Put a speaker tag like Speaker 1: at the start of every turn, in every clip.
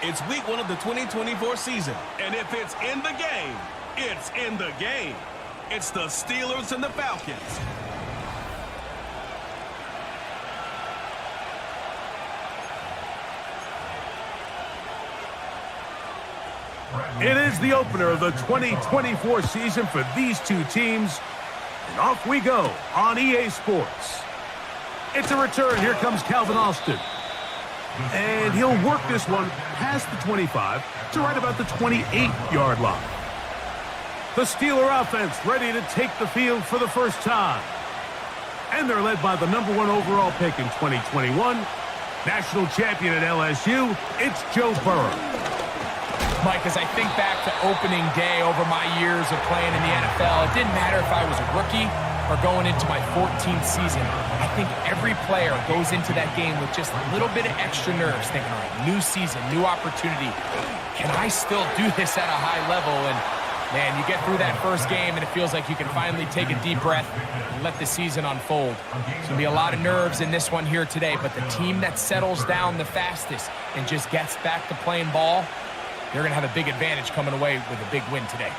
Speaker 1: It's week 1 of the 2024 season, and if it's in the game, it's in the game. It's the Steelers and the Falcons.
Speaker 2: It is the opener of the 2024 season for these two teams, and off we go on EA Sports. It's a return. Here comes Calvin Austin. And he'll work this one past the 25 to right about the 28-yard line. The Steeler offense ready to take the field for the first time. And they're led by the #1 overall pick in 2021, national champion at LSU, it's Joe Burrow.
Speaker 3: Mike, as I think back to opening day over my years of playing in the NFL, it didn't matter if I was a rookie or going into my 14th season. I think every player goes into that game with just a little bit of extra nerves, thinking, all right, new season, new opportunity. Can I still do this at a high level? And, man, you get through that first game, and it feels like you can finally take a deep breath and let the season unfold. There's going to be a lot of nerves in this one here today, but the team that settles down the fastest and just gets back to playing ball, they're going to have a big advantage coming away with a big win today.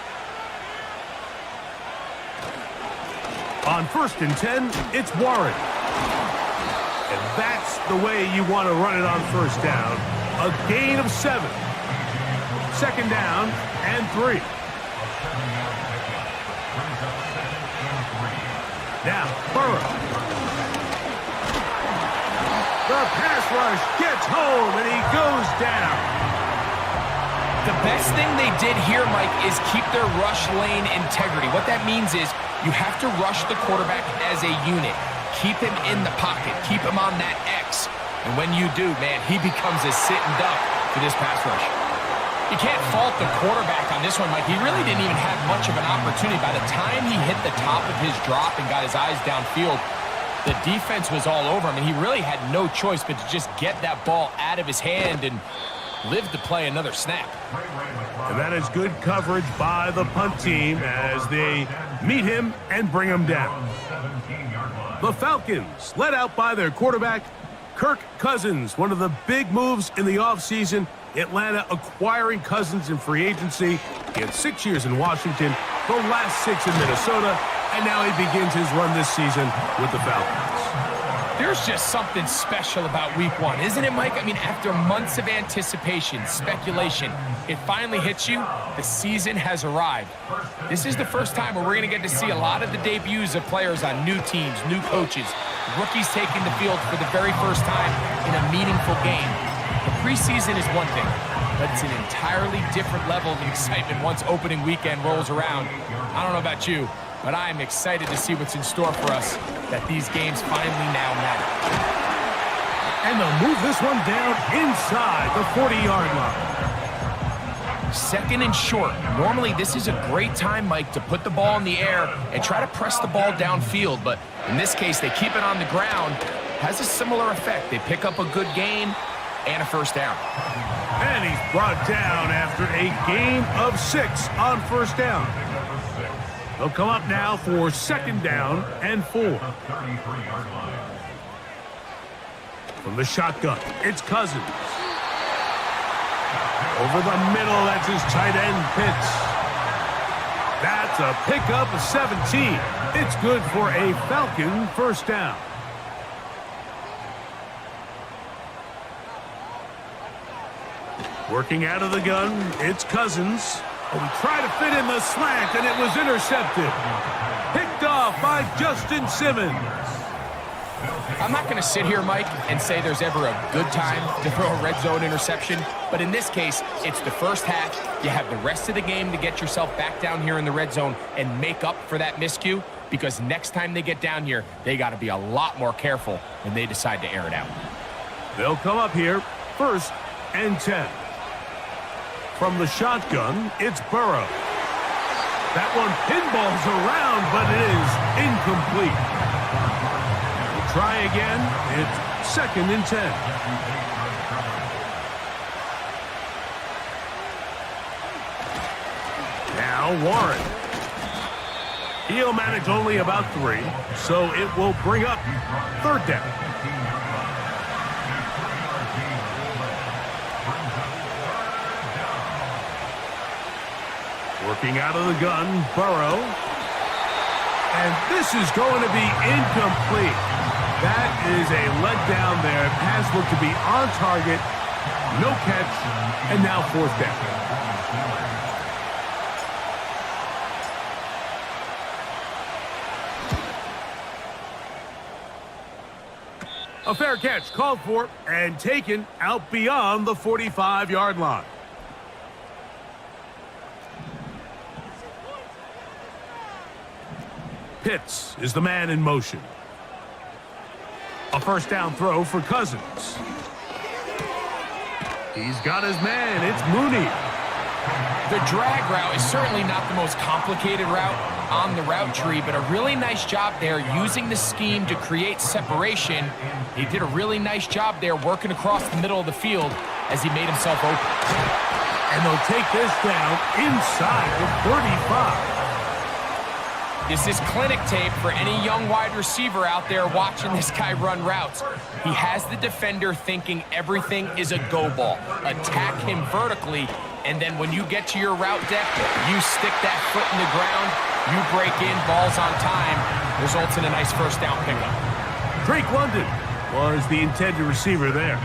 Speaker 2: On 1st and 10, it's Warren. And that's the way you want to run it on first down. A gain of 7. 2nd down and 3. Now, Burrow. The pass rush gets home, and he goes down.
Speaker 3: The best thing they did here, Mike, is keep their rush lane integrity. What that means is you have to rush the quarterback as a unit. Keep him in the pocket. Keep him on that X. And when you do, man, he becomes a sitting duck for this pass rush. You can't fault the quarterback on this one, Mike. He really didn't even have much of an opportunity. By the time he hit the top of his drop and got his eyes downfield, the defense was all over him, and he really had no choice but to just get that ball out of his hand and live to play another snap.
Speaker 2: And that is good coverage by the punt team as they meet him and bring him down. The Falcons, led out by their quarterback, Kirk Cousins. One of the big moves in the offseason, Atlanta acquiring Cousins in free agency. He had 6 years in Washington, the last 6 in Minnesota, and now he begins his run this season with the Falcons.
Speaker 3: There's just something special about week 1, isn't it, Mike? I mean, after months of anticipation, speculation, it finally hits you. The season has arrived. This is the first time where we're going to get to see a lot of the debuts of players on new teams, new coaches, rookies taking the field for the very first time in a meaningful game. The preseason is one thing, but it's an entirely different level of excitement once opening weekend rolls around. I don't know about you, but I'm excited to see what's in store for us, that these games finally now matter.
Speaker 2: And they'll move this one down inside the 40-yard line.
Speaker 3: 2nd and short. Normally, this is a great time, Mike, to put the ball in the air and try to press the ball downfield, but in this case, they keep it on the ground. Has a similar effect. They pick up a good gain and a first down.
Speaker 2: And he's brought down after a gain of 6 on first down. They'll come up now for 2nd down and 4. From the shotgun, it's Cousins. Over the middle, that's his tight end, Pitts. That's a pickup of 17. It's good for a Falcon first down. Working out of the gun, it's Cousins. And we try to fit in the slant, and it was intercepted. Picked off by Justin Simmons.
Speaker 3: I'm not going to sit here, Mike, and say there's ever a good time to throw a red zone interception, but in this case, it's the first half. You have the rest of the game to get yourself back down here in the red zone and make up for that miscue, because next time they get down here, they got to be a lot more careful when they decide to air it out.
Speaker 2: They'll come up here, 1st and 10. From the shotgun, it's Burrow. That one pinballs around, but it is incomplete. We'll try again. It's 2nd and 10. Now Warren. He'll manage only about 3, so it will bring up 3rd down. Working out of the gun, Burrow. And this is going to be incomplete. That is a letdown there. Pass looked to be on target. No catch. And now 4th down. A fair catch called for and taken out beyond the 45-yard line. Pitts is the man in motion. A 1st down throw for Cousins. He's got his man. It's Mooney.
Speaker 3: The drag route is certainly not the most complicated route on the route tree, but a really nice job there using the scheme to create separation. He did a really nice job there working across the middle of the field as he made himself open.
Speaker 2: And they'll take this down inside the 35.
Speaker 3: This is clinic tape for any young wide receiver out there watching this guy run routes. He has the defender thinking everything is a go ball. Attack him vertically, and then when you get to your route depth, you stick that foot in the ground, you break in, balls on time, results in a nice 1st down pickup.
Speaker 2: Drake London was the intended receiver there.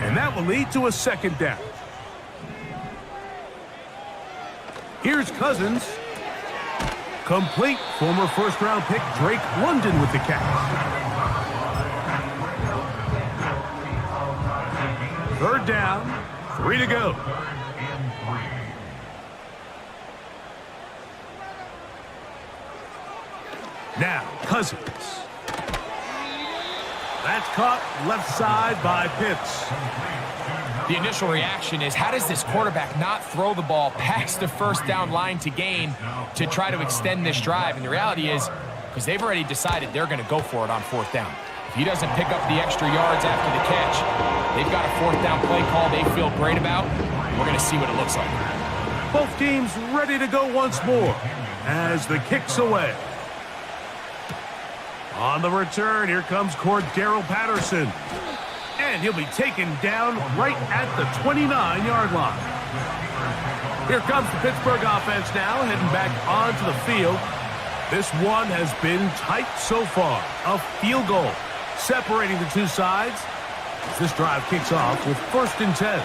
Speaker 2: And that will lead to a 2nd down. Here's Cousins. Complete. Former 1st-round pick Drake London with the catch. 3rd down, 3 to go. Now, Cousins. That's caught left side by Pitts.
Speaker 3: The initial reaction is, how does this quarterback not throw the ball past the 1st down line to gain to try to extend this drive? And the reality is, because they've already decided they're going to go for it on 4th down. If he doesn't pick up the extra yards after the catch, they've got a 4th down play call they feel great about. We're going to see what it looks like.
Speaker 2: Both teams ready to go once more as the kick's away. On the return, here comes Cordarrelle Patterson. And he'll be taken down right at the 29-yard line. Here comes the Pittsburgh offense now, heading back onto the field. This one has been tight so far. A field goal separating the two sides as this drive kicks off with 1st and 10.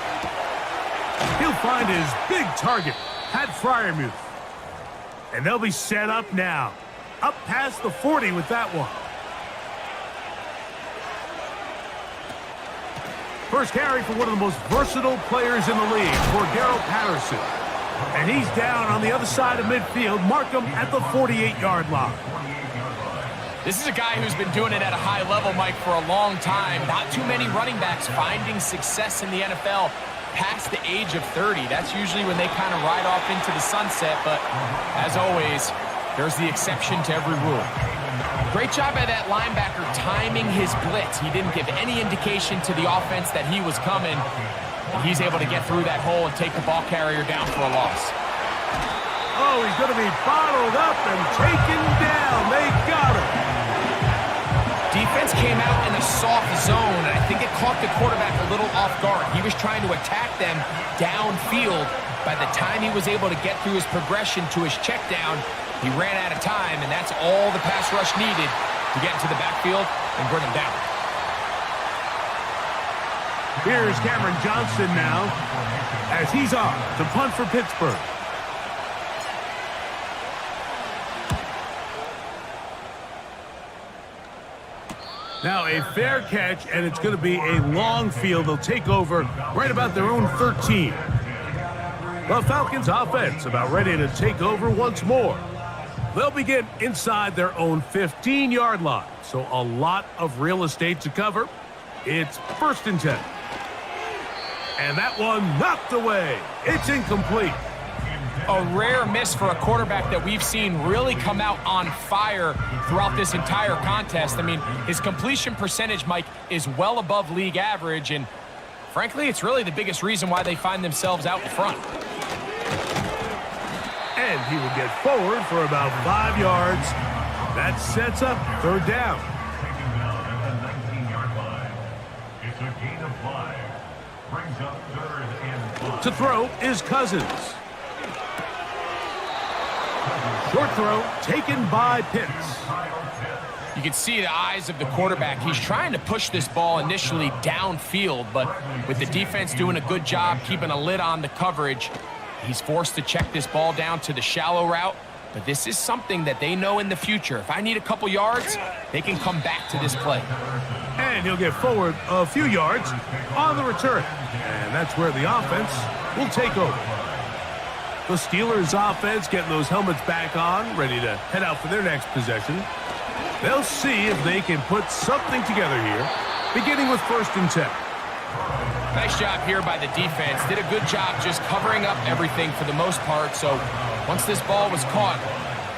Speaker 2: He'll find his big target, Pat Freiermuth. And they'll be set up now. Up past the 40 with that one. First carry for one of the most versatile players in the league, Cordarrelle Patterson. And he's down on the other side of midfield. Mark him at the 48-yard line.
Speaker 3: This is a guy who's been doing it at a high level, Mike, for a long time. Not too many running backs finding success in the NFL past the age of 30. That's usually when they kind of ride off into the sunset, but as always, there's the exception to every rule. Great job by that linebacker timing his blitz. He didn't give any indication to the offense that he was coming. And he's able to get through that hole and take the ball carrier down for a loss.
Speaker 2: Oh, he's going to be bottled up and taken down. They got him.
Speaker 3: Defense came out in a soft zone, and I think it caught the quarterback a little off guard. He was trying to attack them downfield. By the time he was able to get through his progression to his check down, he ran out of time, and that's all the pass rush needed to get into the backfield and bring him down.
Speaker 2: Here's Cameron Johnston now as he's off to punt for Pittsburgh. Now a fair catch, and it's going to be a long field. They'll take over right about their own 13. The Falcons offense about ready to take over once more. They'll begin inside their own 15-yard line, so a lot of real estate to cover. It's 1st and 10. And that one knocked away. It's incomplete.
Speaker 3: A rare miss for a quarterback that we've seen really come out on fire throughout this entire contest. I mean, his completion percentage, Mike, is well above league average, and frankly, it's really the biggest reason why they find themselves out in front.
Speaker 2: And he will get forward for about 5 yards. That sets up 3rd down. To throw is Cousins. Short throw taken by Pitts.
Speaker 3: You can see the eyes of the quarterback. He's trying to push this ball initially downfield, but with the defense doing a good job keeping a lid on the coverage, he's forced to check this ball down to the shallow route. But this is something that they know in the future. If I need a couple yards, they can come back to this play.
Speaker 2: And he'll get forward a few yards on the return. And that's where the offense will take over. The Steelers offense getting those helmets back on, ready to head out for their next possession. They'll see if they can put something together here, beginning with 1st and 10.
Speaker 3: Nice job here by the defense. Did a good job just covering up everything for the most part. So once this ball was caught,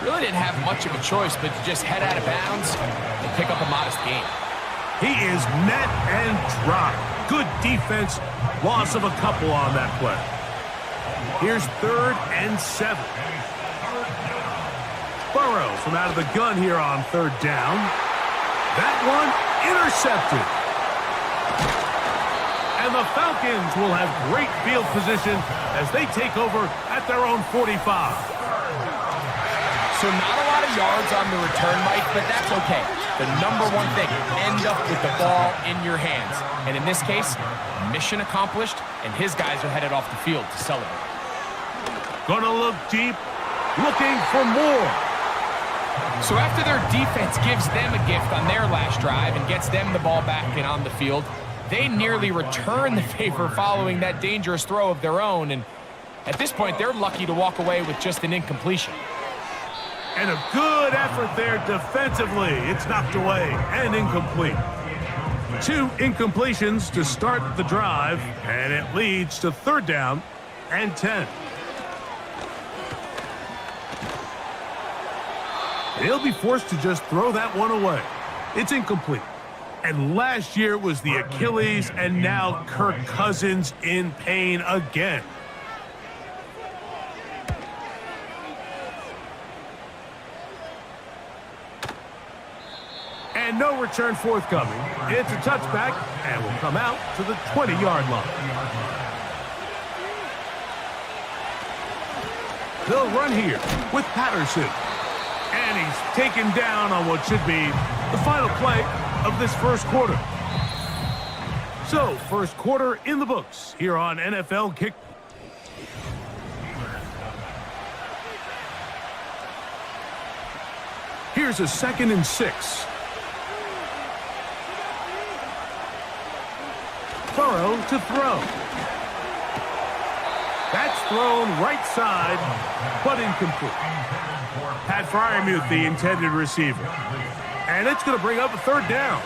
Speaker 3: really didn't have much of a choice but to just head out of bounds and pick up a modest gain.
Speaker 2: He is met and dropped. Good defense. Loss of a couple on that play. Here's 3rd and 7. Burrow from out of the gun here on 3rd down. That one intercepted. And the Falcons will have great field position as they take over at their own 45.
Speaker 3: So not a lot of yards on the return, Mike, but that's okay. The number one thing, end up with the ball in your hands. And in this case, mission accomplished, and his guys are headed off the field to celebrate.
Speaker 2: Gonna look deep, looking for more.
Speaker 3: So after their defense gives them a gift on their last drive and gets them the ball back and on the field, they nearly return the favor following that dangerous throw of their own. And at this point, they're lucky to walk away with just an incompletion.
Speaker 2: And a good effort there defensively. It's knocked away and incomplete. 2 incompletions to start the drive, and it leads to 3rd down and 10. They'll be forced to just throw that one away. It's incomplete. And last year it was the Achilles, and now Kirk Cousins in pain again. And no return forthcoming. It's a touchback, and will come out to the 20-yard line. They'll run here with Patterson. And he's taken down on what should be the final play of this 1st quarter. So, 1st quarter in the books here on NFL Kick. Here's a 2nd and 6. Burrow to throw. That's thrown right side, but incomplete. Pat Freiermuth, the intended receiver. And it's going to bring up a 3rd down.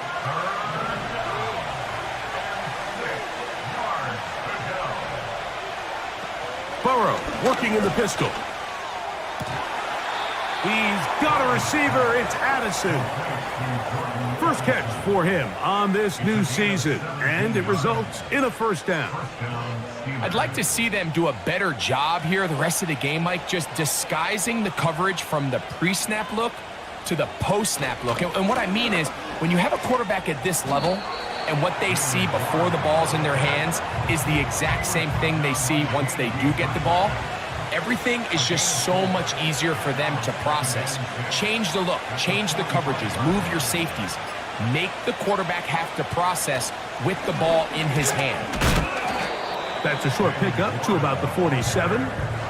Speaker 2: Burrow working in the pistol. He's got a receiver. It's Addison. First catch for him on this new season, and it results in a 1st down.
Speaker 3: I'd like to see them do a better job here the rest of the game, Mike, just disguising the coverage from the pre-snap look to the post-snap look. And what I mean is, when you have a quarterback at this level and what they see before the ball's in their hands is the exact same thing they see once they do get the ball, everything is just so much easier for them to process. Change the look, change the coverages, move your safeties. Make the quarterback have to process with the ball in his hand.
Speaker 2: That's a short pickup to about the 47.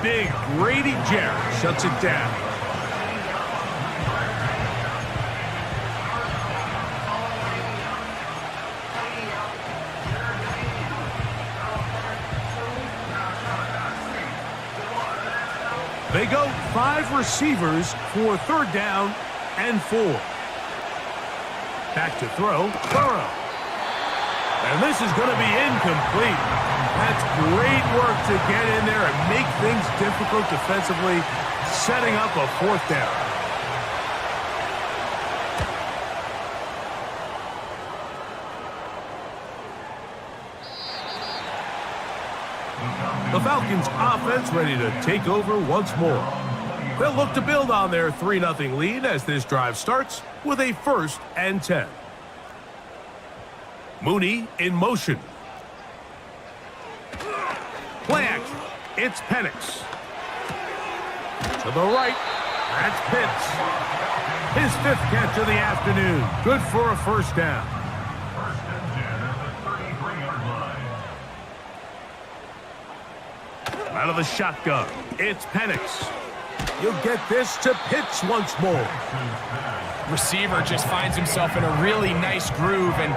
Speaker 2: Big Grady Jarrett shuts it down. They go 5 receivers for 3rd down and 4. Back to throw, Burrow. And this is going to be incomplete. That's great work to get in there and make things difficult defensively, setting up a 4th down. The Falcons offense ready to take over once more. They'll look to build on their 3-0 lead as this drive starts with a 1st and 10. Mooney in motion. Play action. It's Penix. To the right. That's Pitts. His 5th catch of the afternoon. Good for a 1st down. Out of the shotgun, it's Penix. You'll get this to Pitts once more.
Speaker 3: Receiver just finds himself in a really nice groove, and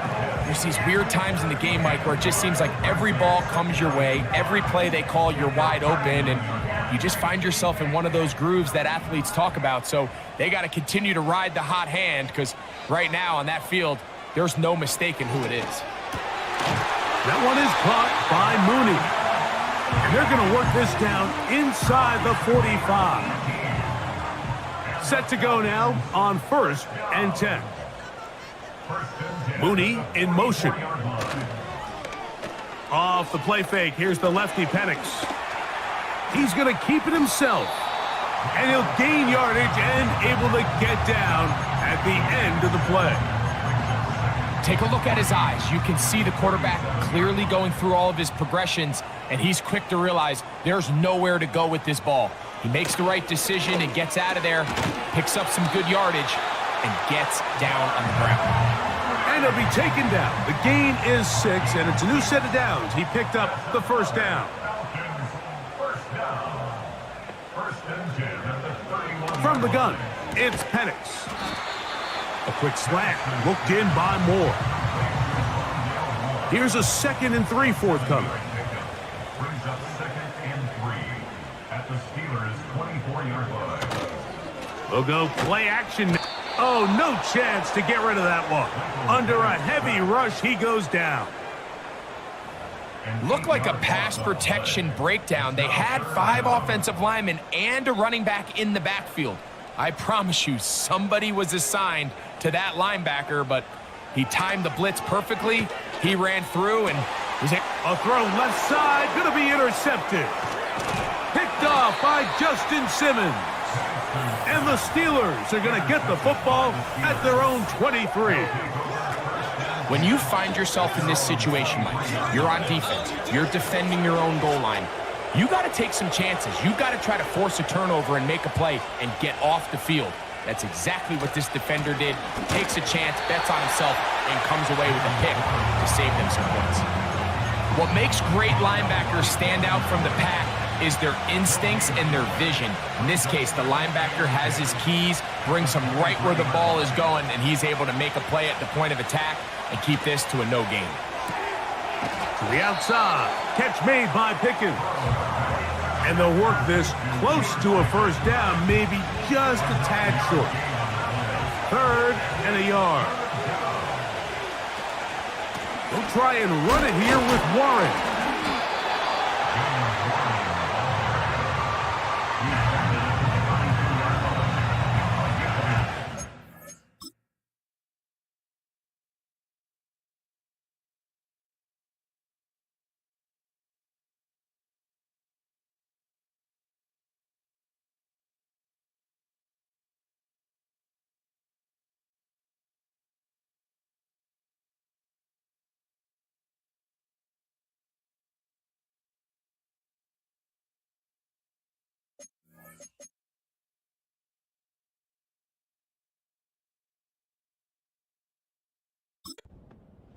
Speaker 3: there's these weird times in the game, Mike, where it just seems like every ball comes your way, every play they call, you're wide open, and you just find yourself in one of those grooves that athletes talk about. So they got to continue to ride the hot hand, because right now on that field, there's no mistaking who it is.
Speaker 2: That one is caught by Mooney. And they're going to work this down inside the 45. Set to go now on 1st and 10. Mooney in motion. Off the play fake, here's the lefty Penix. He's going to keep it himself. And he'll gain yardage and able to get down at the end of the play.
Speaker 3: Take a look at his eyes. You can see the quarterback clearly going through all of his progressions, and he's quick to realize there's nowhere to go with this ball. He makes the right decision and gets out of there, picks up some good yardage, and gets down on the ground.
Speaker 2: And he'll be taken down. The gain is 6, and it's a new set of downs. He picked up the 1st down. From the gun, it's Penix. A quick slant, looked in by Moore. Here's a 2nd and 3 forthcoming.
Speaker 4: Brings up 2nd and 3 at the Steelers' 24-yard line.
Speaker 2: They'll go play action. Oh, no chance to get rid of that one. Under a heavy rush, he goes down.
Speaker 3: Looked like a pass protection breakdown. They had 5 offensive linemen and a running back in the backfield. I promise you, somebody was assigned to that linebacker, but he timed the blitz perfectly. He ran through and was it.
Speaker 2: A throw left side, going to be intercepted. Picked off by Justin Simmons. And the Steelers are going to get the football at their own 23.
Speaker 3: When you find yourself in this situation, Mike, you're on defense, you're defending your own goal line, you got to take some chances. You got to try to force a turnover and make a play and get off the field. That's exactly what this defender did. Takes a chance, bets on himself, and comes away with a pick to save them some points. What makes great linebackers stand out from the pack is their instincts and their vision. In this case, the linebacker has his keys, brings him right where the ball is going, and he's able to make a play at the point of attack and keep this to a no gain.
Speaker 2: To the outside, catch made by Pickens. And they'll work this close to a 1st down, maybe just a tad short. 3rd and a yard. They'll try and run it here with Warren.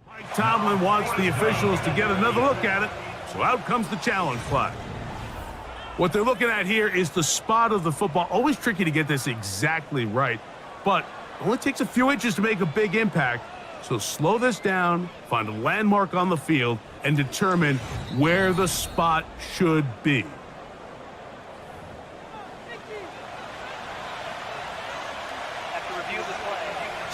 Speaker 2: Mike Tomlin wants the officials to get another look at it, so out comes the challenge flag. What they're looking at here is the spot of the football. Always tricky to get this exactly right, but it only takes a few inches to make a big impact. So slow this down, find a landmark on the field, and determine where the spot should be.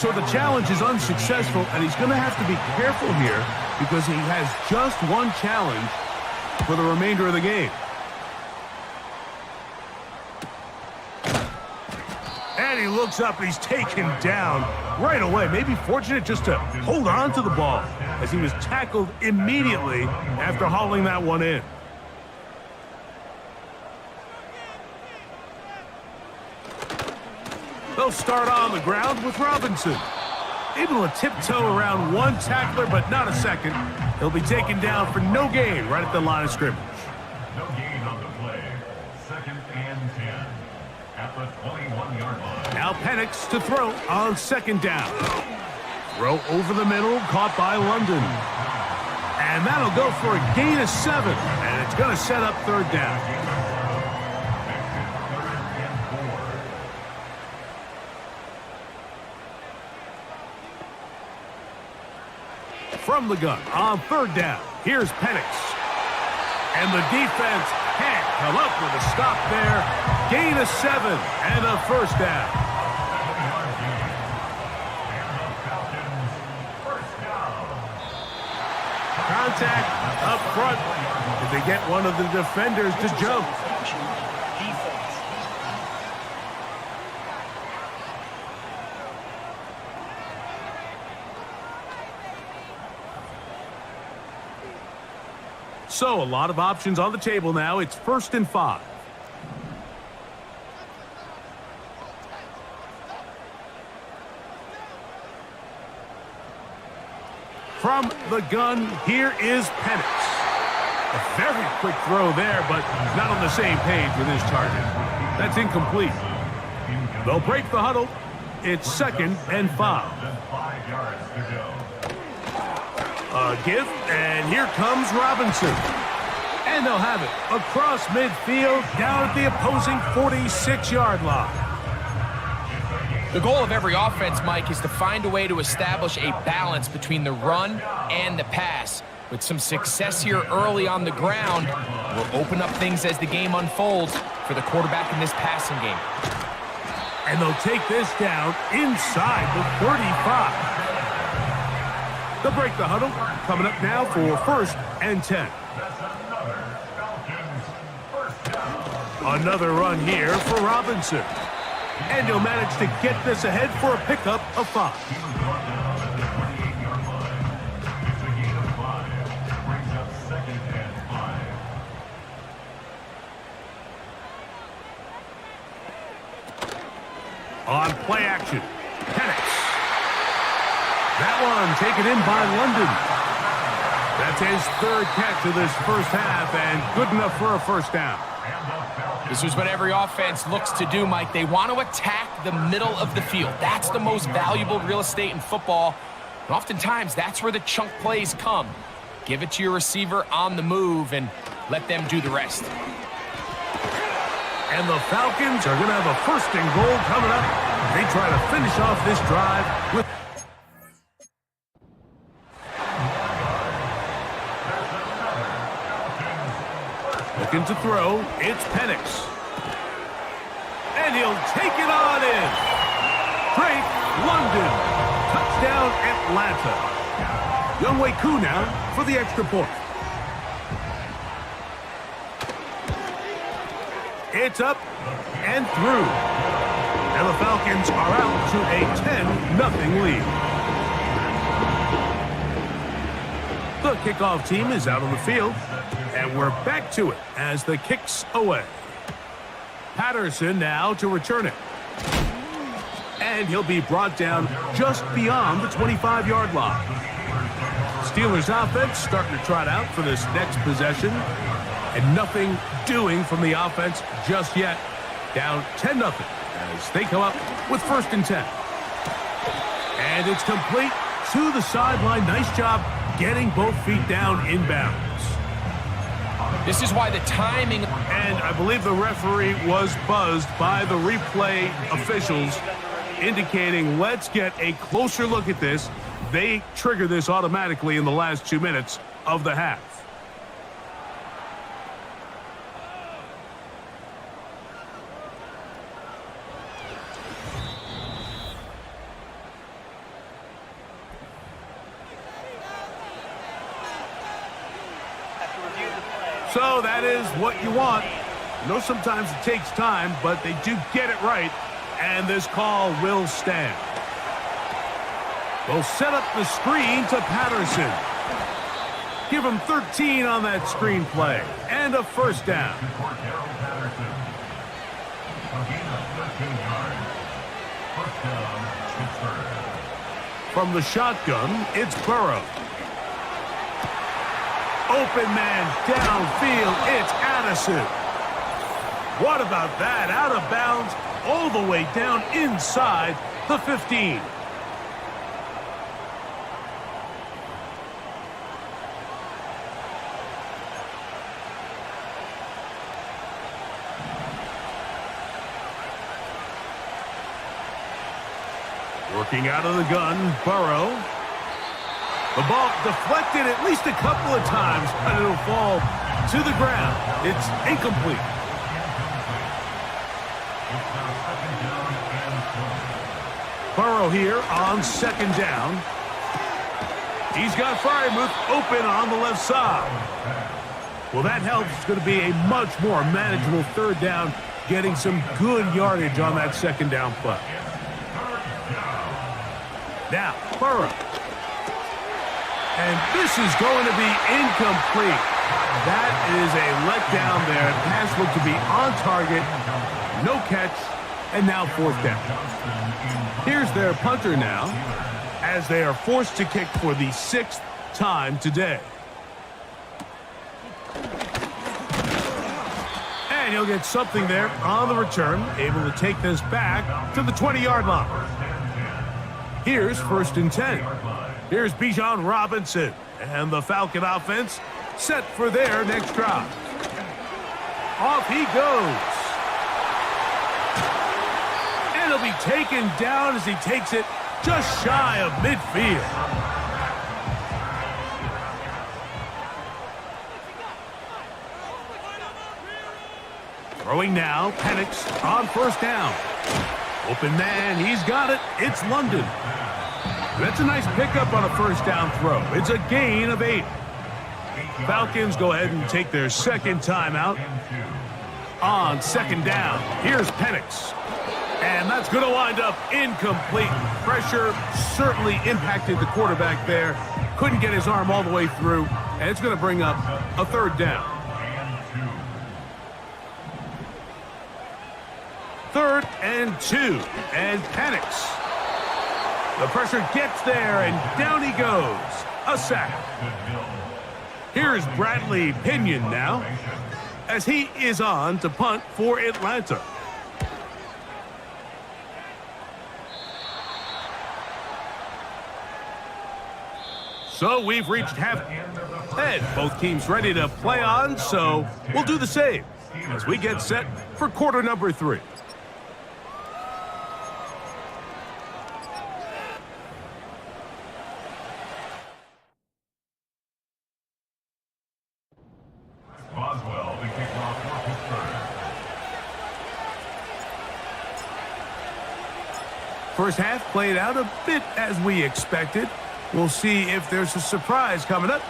Speaker 2: So the challenge is unsuccessful, and he's going to have to be careful here because he has just one challenge for the remainder of the game. And he looks up, and he's taken down right away. Maybe fortunate just to hold on to the ball as he was tackled immediately after hauling that one in. They'll start on the ground with Robinson. Able to tiptoe around one tackler, but not a second. He'll be taken down for no gain right at the line of scrimmage.
Speaker 4: No gain on the play. 2nd and 10 at the 21-yard line.
Speaker 2: Now Penix to throw on 2nd down. Throw over the middle, caught by London. And that'll go for a gain of 7, and it's going to set up 3rd down. From the gun on 3rd down. Here's Penix. And the defense can't come up with a stop there. Gain of 7 and a 1st down. Contact up front. Did they get one of the defenders to jump? So, a lot of options on the table now. It's 1st and 5. From the gun, here is Penix. A very quick throw there, but not on the same page with his target. That's incomplete. They'll break the huddle. It's 2nd and 5.
Speaker 4: 5 yards to go.
Speaker 2: A give, and here comes Robinson. And they'll have it across midfield, down at the opposing 46-yard line.
Speaker 3: The goal of every offense, Mike, is to find a way to establish a balance between the run and the pass. With some success here early on the ground, will open up things as the game unfolds for the quarterback in this passing game.
Speaker 2: And they'll take this down inside the 35. They'll break the huddle. Coming up now for 1st and 10. Another run here for Robinson. And he'll manage to get this ahead for a pickup of 5. On play action, Penix. That one taken in by London. That's his 3rd catch of this 1st half, and good enough for a 1st down.
Speaker 3: This is what every offense looks to do, Mike. They want to attack the middle of the field. That's the most valuable real estate in football. And oftentimes, that's where the chunk plays come. Give it to your receiver on the move and let them do the rest.
Speaker 2: And the Falcons are going to have a 1st and goal coming up. They try to finish off this drive with... Looking to throw, it's Penix. And he'll take it on in. Drake London. Touchdown, Atlanta. Younghoe Koo now for the extra point. It's up and through. And the Falcons are out to a 10-0 lead. The kickoff team is out on the field. And we're back to it as the kick's away. Patterson now to return it. And he'll be brought down just beyond the 25-yard line. Steelers offense starting to trot out for this next possession. And nothing doing from the offense just yet. Down 10-0 as they come up with 1st and 10. And it's complete to the sideline. Nice job getting both feet down inbounds.
Speaker 3: This is why the timing...
Speaker 2: And I believe the referee was buzzed by the replay officials, indicating let's get a closer look at this. They trigger this automatically in the last 2 minutes of the half. So that is what you want. I know sometimes it takes time, but they do get it right, and this call will stand. They'll set up the screen to Patterson. Give him 13 on that screen play, and a first down. From the shotgun, it's Burrow. Open man downfield, it's Addison. What about that? Out of bounds, all the way down inside the 15. Working out of the gun, Burrow. The ball deflected at least a couple of times, but it'll fall to the ground. It's incomplete. Burrow here on second down. He's got Freiermuth open on the left side. Well, that helps. It's going to be a much more manageable third down, getting some good yardage on that second down play. Now, Burrow. And this is going to be incomplete. That is a letdown there. The pass looked to be on target. No catch. And now fourth down. Here's their punter now, as they are forced to kick for the 6th time today. And he'll get something there on the return, able to take this back to the 20-yard line. Here's 1st and 10. Here's Bijan Robinson, and the Falcon offense set for their next drive. Off he goes. And he'll be taken down as he takes it just shy of midfield. Throwing now, Penix on 1st down. Open man, he's got it. It's London. That's a nice pickup on a 1st down throw. It's a gain of 8. Falcons go ahead and take their second timeout. On 2nd down, here's Penix. And that's going to wind up incomplete. Pressure certainly impacted the quarterback there. Couldn't get his arm all the way through. And it's going to bring up a 3rd down. 3rd and 2. And Penix. The pressure gets there, and down he goes. A sack. Here's Bradley Pinion now, as he is on to punt for Atlanta. So we've reached half. And both teams ready to play on, so we'll do the same as we get set for quarter number 3.
Speaker 4: Boswell, the kickoff for Pittsburgh.
Speaker 2: First half played out a bit as we expected. We'll see if there's a surprise coming up.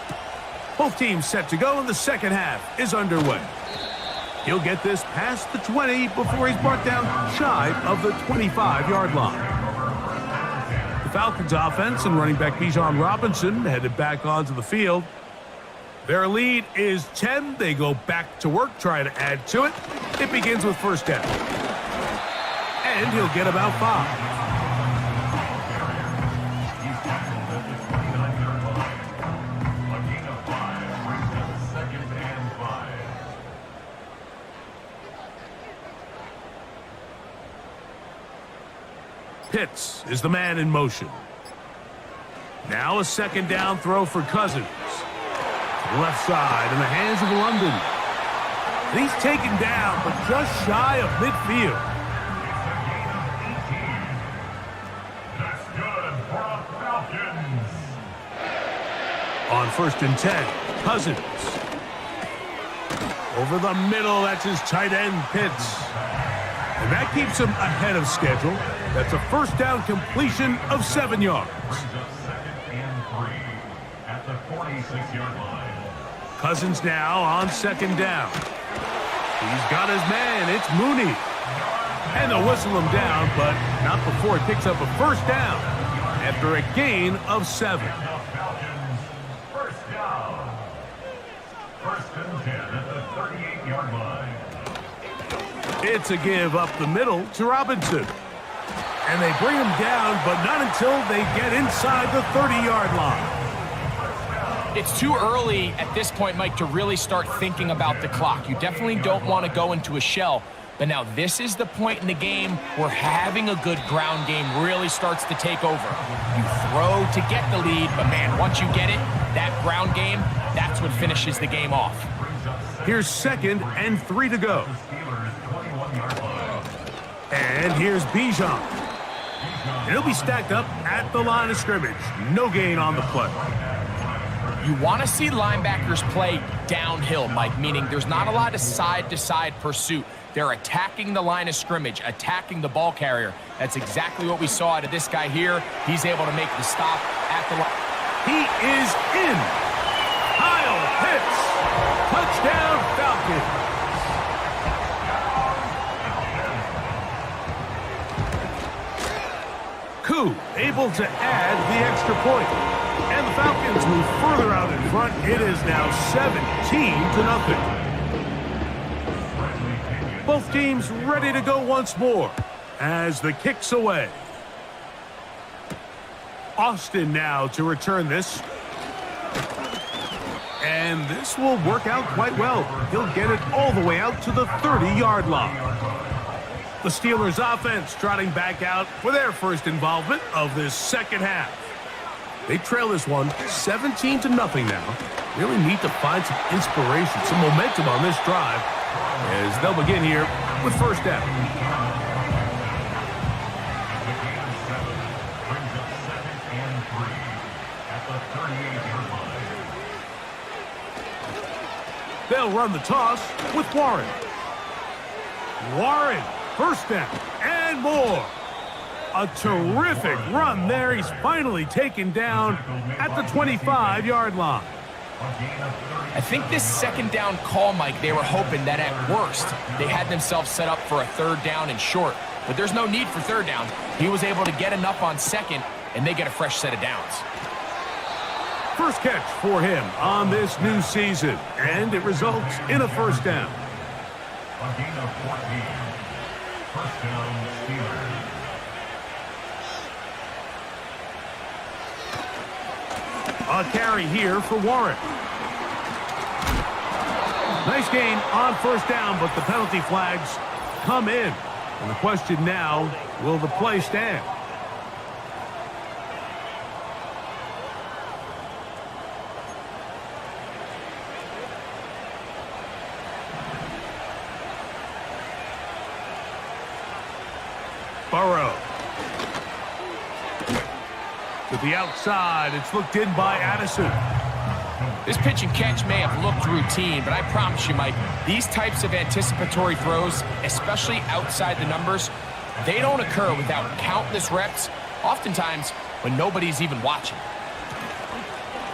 Speaker 2: Both teams set to go, and the second half is underway. He'll get this past the 20 before he's brought down shy of the 25-yard line. The Falcons offense and running back Bijan Robinson headed back onto the field. Their lead is 10. They go back to work, trying to add to it. It begins with 1st down. And he'll get about 5. Pitts is the man in motion. Now a 2nd down throw for Cousins. Left side in the hands of London. And he's taken down, but just shy of midfield.
Speaker 4: That's good for the Falcons.
Speaker 2: On 1st and 10, Cousins. Over the middle, that's his tight end, Pitts. And that keeps him ahead of schedule. That's a 1st down completion of 7 yards.
Speaker 4: Brings up 2nd and 3 at the 46-yard line.
Speaker 2: Cousins now on second down. He's got his man. It's Mooney. And they'll whistle him down, but not before he picks up a first down after a gain of 7.
Speaker 4: First down. First and 10 at the 38-yard line.
Speaker 2: It's a give up the middle to Robinson. And they bring him down, but not until they get inside the 30-yard line.
Speaker 3: It's too early at this point, Mike, to really start thinking about the clock. You definitely don't want to go into a shell. But now this is the point in the game where having a good ground game really starts to take over. You throw to get the lead, but man, once you get it, that ground game, that's what finishes the game off.
Speaker 2: Here's 2nd and 3 to go. And here's Bijan. And he'll be stacked up at the line of scrimmage. No gain on the play.
Speaker 3: You want to see linebackers play downhill, Mike, meaning there's not a lot of side-to-side pursuit. They're attacking the line of scrimmage, attacking the ball carrier. That's exactly what we saw out of this guy here. He's able to make the stop at the line.
Speaker 2: He is in. Kyle Pitts. Touchdown, Falcons. Koo able to add the extra point. And the Falcons move further out in front. It is now 17-0. Both teams ready to go once more as the kick's away. Austin now to return this. And this will work out quite well. He'll get it all the way out to the 30-yard line. The Steelers offense trotting back out for their first involvement of this second half. They trail this one 17-0 now. Really need to find some inspiration, some momentum on this drive as they'll begin here with first down. They'll run the toss with Warren. Warren, first down and more. A terrific run there. He's finally taken down at the 25-yard line.
Speaker 3: I think this second down call, Mike, they were hoping that at worst they had themselves set up for a third down and short. But there's no need for third down. He was able to get enough on second, and they get a fresh set of downs.
Speaker 2: First catch for him on this new season, and it results in a first down.
Speaker 4: A gain of 14. First down, Steelers.
Speaker 2: A carry here for Warren. Nice gain on first down, but the penalty flags come in. And the question now, will the play stand? Burrow. To the outside, it's looked in by Addison.
Speaker 3: This pitch and catch may have looked routine, but I promise you, Mike, these types of anticipatory throws, especially outside the numbers, they don't occur without countless reps, oftentimes when nobody's even watching.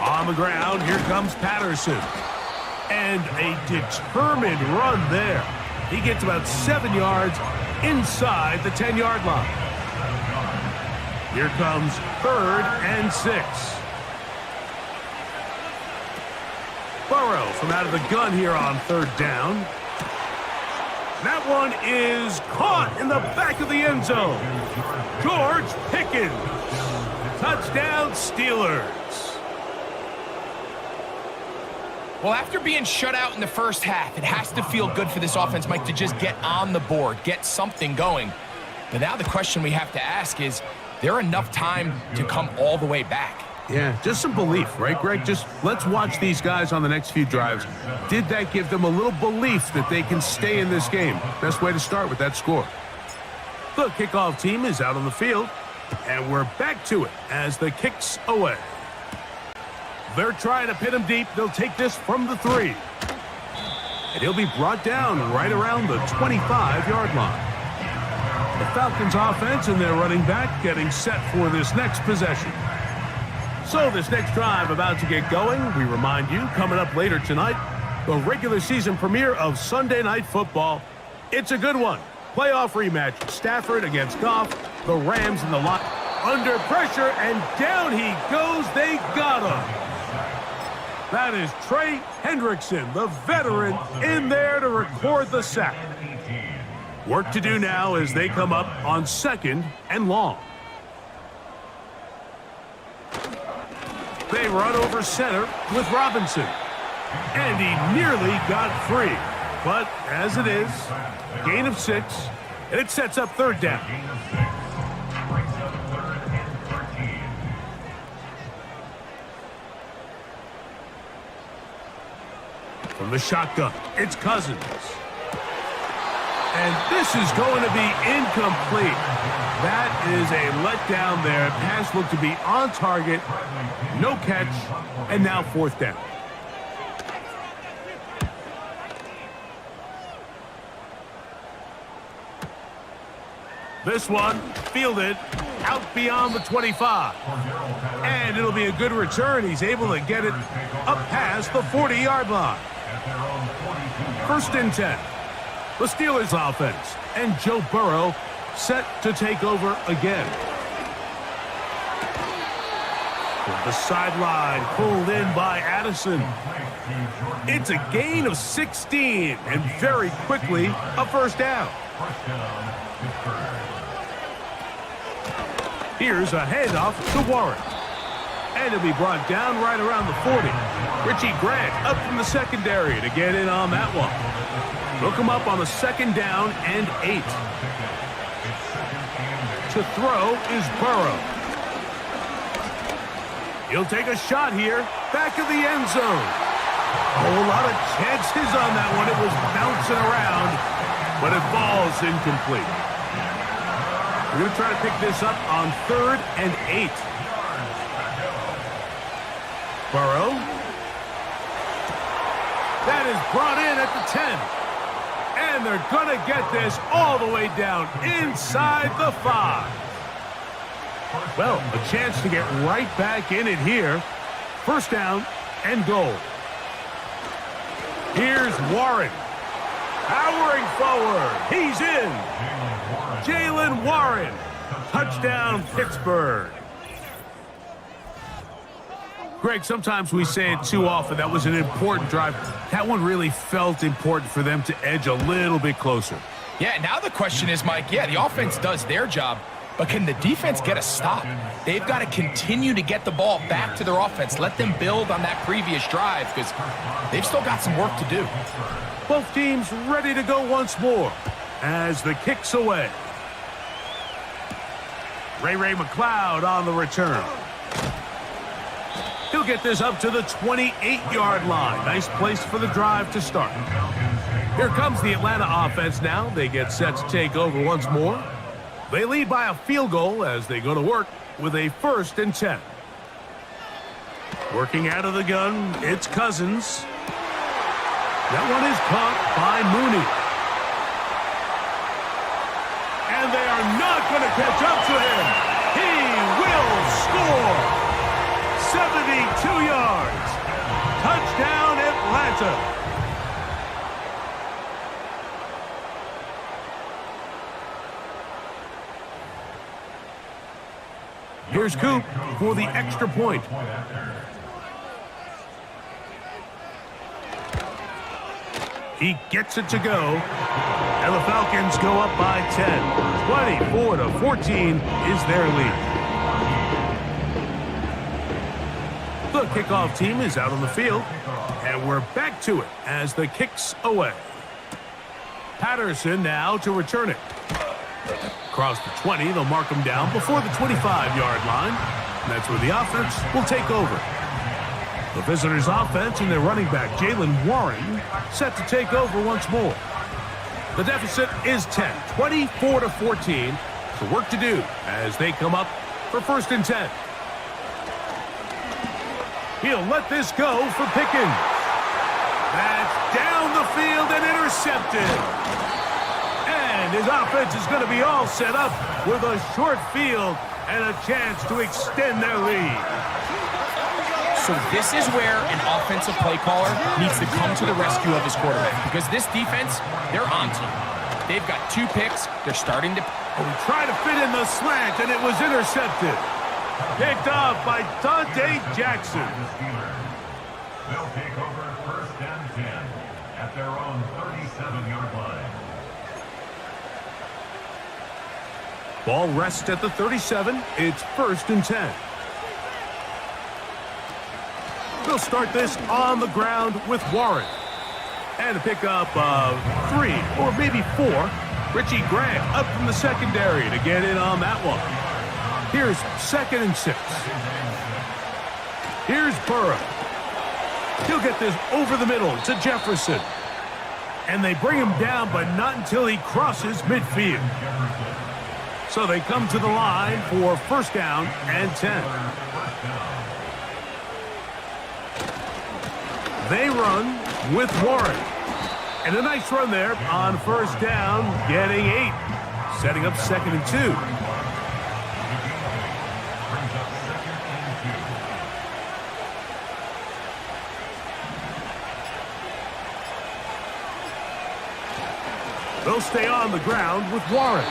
Speaker 2: On the ground, here comes Patterson. And a determined run there. He gets about 7 yards inside the 10-yard line. Here comes 3rd and 6. Burrow from out of the gun here on third down. That one is caught in the back of the end zone. George Pickens. Touchdown, Steelers.
Speaker 3: Well, after being shut out in the first half, it has to feel good for this offense, Mike, to just get on the board, get something going. But now the question we have to ask is there enough time to come all the way back?
Speaker 2: Yeah, just some belief, right, Greg? Just let's watch these guys on the next few drives. Did that give them a little belief that they can stay in this game? Best way to start with that score. The kickoff team is out on the field, and we're back to it as the kick's away. They're trying to pin him deep. They'll take this from the 3. And he'll be brought down right around the 25-yard line. The Falcons offense and their running back getting set for this next possession. So this next drive about to get going, we remind you, coming up later tonight, the regular season premiere of Sunday Night Football. It's a good one. Playoff rematch, Stafford against Goff, the Rams in the lot. Under pressure, and down he goes. They got him. That is Trey Hendrickson, the veteran, in there to record the sack. Work to do now as they come up on 2nd and long. They run over center with Robinson. And he nearly got free. But as it is, gain of 6, and it sets up 3rd down. From the shotgun, it's Cousins. And this is going to be incomplete. That is a letdown there. Pass looked to be on target, no catch, and now 4th down. This one fielded out beyond the 25. And it'll be a good return. He's able to get it up past the 40-yard line. 1st and 10. The Steelers offense. And Joe Burrow set to take over again. From the sideline, pulled in by Addison. It's a gain of 16, and very quickly, a 1st down. Here's a handoff to Warren. And it'll be brought down right around the 40. Richie Grant up from the secondary to get in on that one. They'll come up on the 2nd down and 8. To throw is Burrow. He'll take a shot here, back of the end zone. A whole lot of chances on that one. It was bouncing around, but it falls incomplete. We're going to try to pick this up on 3rd and 8. Burrow. That is brought in at the 10. And they're going to get this all the way down inside the 5. Well, a chance to get right back in it here. 1st down and goal. Here's Warren. Powering forward. He's in. Jaylen Warren. Touchdown, Pittsburgh. Greg, sometimes we say it too often. That was an important drive. That one really felt important for them to edge a little bit closer.
Speaker 3: Yeah, now the question is, Mike, the offense does their job, but can the defense get a stop? They've got to continue to get the ball back to their offense. Let them build on that previous drive because they've still got some work to do.
Speaker 2: Both teams ready to go once more as the kick's away. Ray McCloud on the return. He'll get this up to the 28-yard line. Nice place for the drive to start. Here comes the Atlanta offense now. They get set to take over once more. They lead by a field goal as they go to work with a 1st and 10. Working out of the gun, it's Cousins. That one is caught by Mooney. And they are not going to catch up to him. He will score. 72 yards. Touchdown, Atlanta. Here's Coop for the extra point. He gets it to go. And the Falcons go up by 10. 24-14 is their lead. The kickoff team is out on the field, and we're back to it as the kick's away. Patterson now to return it. Across the 20, they'll mark him down before the 25-yard line. And that's where the offense will take over. The visitors' offense and their running back, Jaylen Warren, set to take over once more. The deficit is 10, 24-14. So work to do as they come up for 1st and 10. He'll let this go for Pickens. That's down the field and intercepted. And his offense is going to be all set up with a short field and a chance to extend their lead.
Speaker 3: So this is where an offensive play caller needs to come to the rescue of his quarterback, because this defense, they're on to him. They've got 2 picks. They're starting to...
Speaker 2: He tried to fit in the slant, and it was intercepted. Picked off by Dante Jackson.
Speaker 4: They'll take over 1st and 10 at their own 37-yard line.
Speaker 2: Ball rests at the 37. It's 1st and 10. They'll start this on the ground with Warren. And a pickup of 3 or maybe 4. Richie Grant up from the secondary to get in on that one. Here's 2nd and 6. Here's Burrow. He'll get this over the middle to Jefferson. And they bring him down, but not until he crosses midfield. So they come to the line for 1st down and 10. They run with Warren. And a nice run there on 1st down, getting 8. Setting up 2nd and 2. They'll stay on the ground with Warren.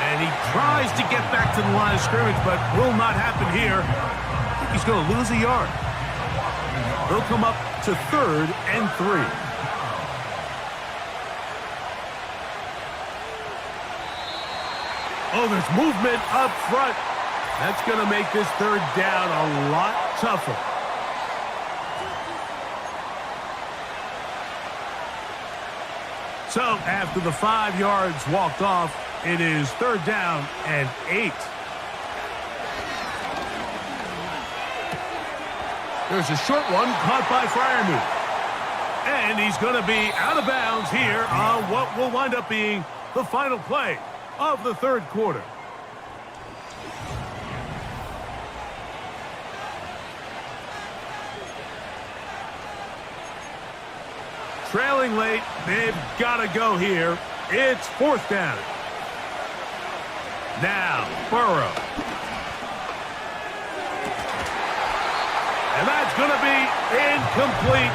Speaker 2: And he tries to get back to the line of scrimmage, but will not happen here. I think he's going to lose a yard. They'll come up to 3rd and 3. Oh, there's movement up front. That's going to make this 3rd down a lot tougher. So, after the 5 yards walked off, it is 3rd down and 8. There's a short one caught by Freiermuth. And he's going to be out of bounds here on what will wind up being the final play of the 3rd quarter. Trailing late, they've got to go here. It's 4th down. Now, Burrow. And that's going to be incomplete.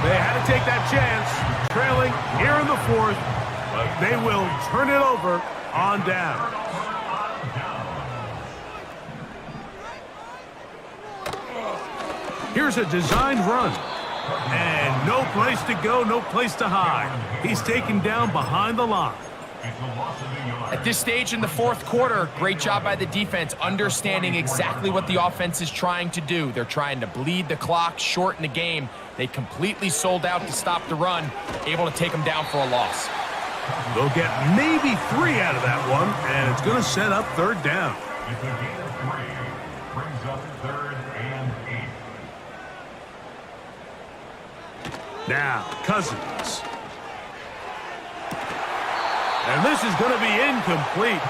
Speaker 2: They had to take that chance. Trailing here in the 4th, but they will turn it over on down. Here's a designed run. And no place to go, no place to hide. He's taken down behind the line.
Speaker 3: At this stage in the 4th quarter, great job by the defense, understanding exactly what the offense is trying to do. They're trying to bleed the clock, shorten the game. They completely sold out to stop the run, able to take them down for a loss.
Speaker 2: They'll get maybe 3 out of that one, and it's going to set up 3rd down.
Speaker 4: It's a gain of 3. Brings up 3rd and 8.
Speaker 2: Now, Cousins. And this is going to be incomplete.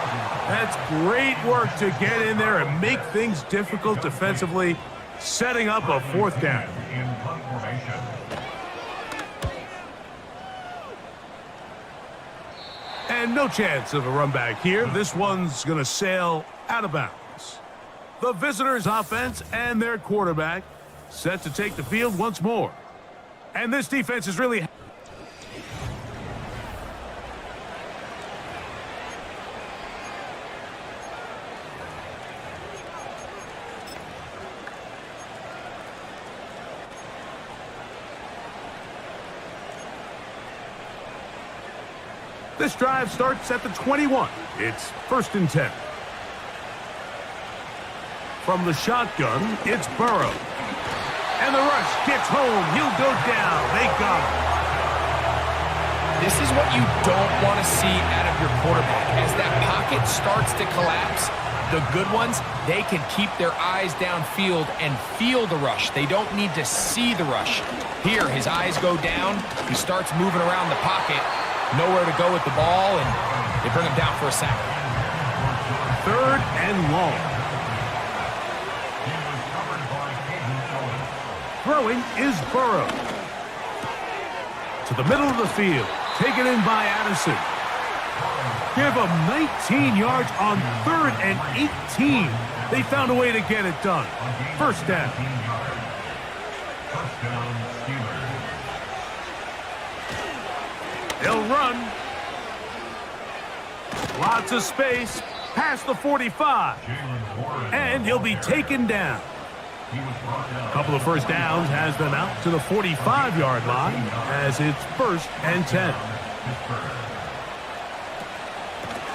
Speaker 2: That's great work to get in there and make things difficult defensively, setting up a 4th down.
Speaker 4: In punt formation.
Speaker 2: And no chance of a run back here. This one's going to sail out of bounds. The visitors' offense and their quarterback set to take the field once more. And this defense is really... This drive starts at the 21. It's 1st and 10. From the shotgun, it's Burrow. And the rush gets home. He'll go down. They got him.
Speaker 3: This is what you don't want to see out of your quarterback. As that pocket starts to collapse, the good ones, they can keep their eyes downfield and feel the rush. They don't need to see the rush. Here, his eyes go down. He starts moving around the pocket. Nowhere to go with the ball, and they bring him down for a sack.
Speaker 2: 3rd and long. Throwing is Burrow. To the middle of the field. Taken in by Addison. Give him 19 yards on 3rd and 18. They found a way to get it done. 1st down.
Speaker 4: down, Steelers.
Speaker 2: They'll run. Lots of space past the 45. And he'll be taken down. A couple of first downs has them out to the 45-yard line as it's 1st and 10.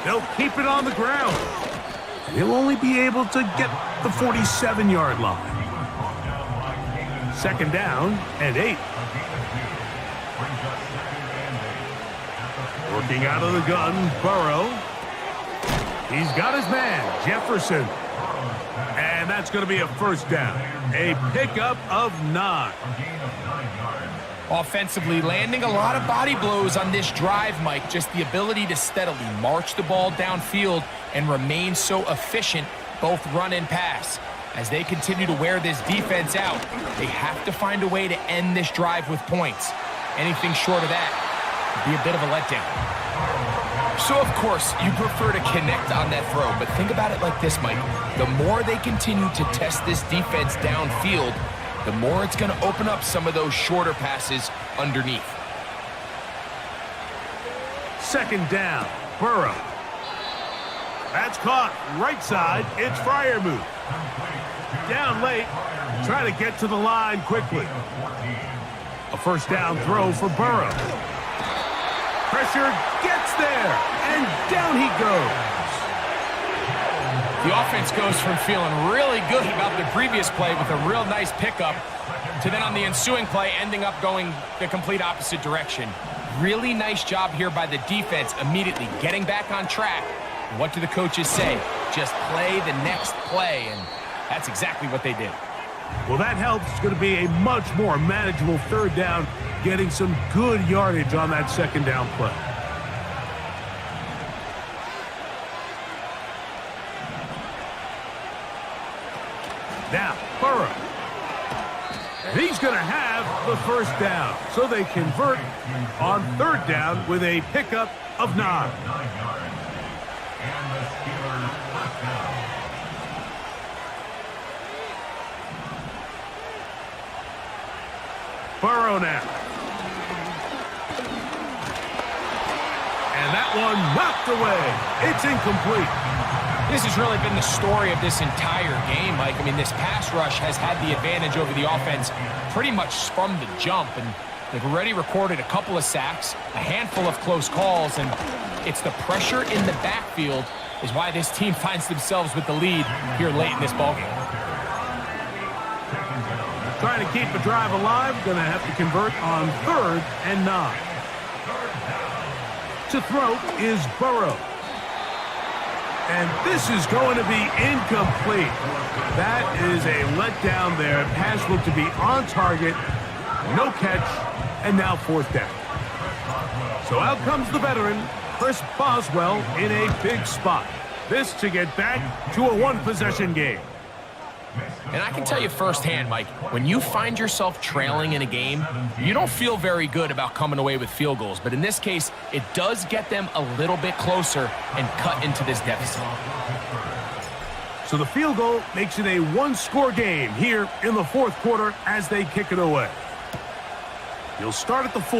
Speaker 2: They'll keep it on the ground. He'll only be able to get the 47-yard line. 2nd down and 8. Working out of the gun, Burrow. He's got his man, Jefferson. And that's going to be a 1st down. A pickup of 9.
Speaker 3: Offensively, landing a lot of body blows on this drive, Mike. Just the ability to steadily march the ball downfield and remain so efficient, both run and pass. As they continue to wear this defense out, they have to find a way to end this drive with points. Anything short of that would be a bit of a letdown. So, of course, you prefer to connect on that throw, but think about it like this, Mike. The more they continue to test this defense downfield, the more it's going to open up some of those shorter passes underneath.
Speaker 2: 2nd down, Burrow. That's caught right side. It's Freiermuth. Down late, trying to get to the line quickly. A 1st down throw for Burrow. Pressure gets there, and down he goes.
Speaker 3: The offense goes from feeling really good about the previous play with a real nice pickup to then on the ensuing play ending up going the complete opposite direction. Really nice job here by the defense immediately getting back on track. And what do the coaches say? Just play the next play, and that's exactly what they did.
Speaker 2: Well, that helps. It's going to be a much more manageable 3rd down, getting some good yardage on that 2nd down play. Now, Burrow. And he's going to have the 1st down. So they convert on 3rd down with a pickup of 9.
Speaker 4: 9 yards. And the Steelers 1st down.
Speaker 2: Burrow now. And that one knocked away. It's incomplete.
Speaker 3: This has really been the story of this entire game, Mike. I mean, this pass rush has had the advantage over the offense pretty much from the jump, and they've already recorded a couple of sacks, a handful of close calls, and it's the pressure in the backfield is why this team finds themselves with the lead here late in this ballgame.
Speaker 2: Trying to keep the drive alive, going to have to convert on 3rd and 9. To throw is Burrow. And this is going to be incomplete. That is a letdown there. Pass looked to be on target, no catch, and now 4th down. So out comes the veteran, Chris Boswell, in a big spot. This to get back to a 1-possession game.
Speaker 3: And I can tell you firsthand, Mike, when you find yourself trailing in a game, you don't feel very good about coming away with field goals. But in this case, it does get them a little bit closer and cut into this deficit.
Speaker 2: So the field goal makes it a 1-score game here in the 4th quarter as they kick it away. He'll start at the 4.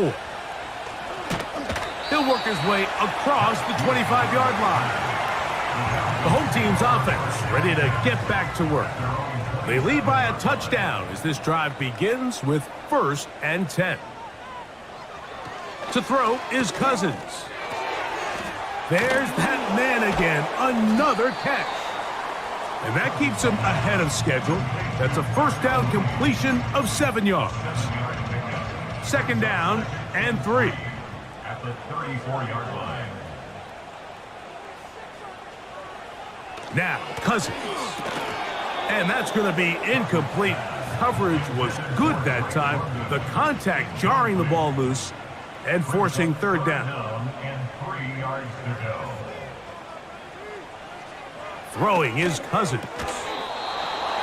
Speaker 2: He'll work his way across the 25-yard line. The home team's offense ready to get back to work. They lead by a touchdown as this drive begins with 1st and 10. To throw is Cousins. There's that man again, another catch. And that keeps him ahead of schedule. That's a 1st down completion of 7 yards. 2nd down and 3.
Speaker 4: At the 34-yard line.
Speaker 2: Now, Cousins. And that's going to be incomplete. Coverage was good that time. The contact jarring the ball loose and forcing 3rd down.
Speaker 4: And 3 yards to go.
Speaker 2: Throwing is Cousins.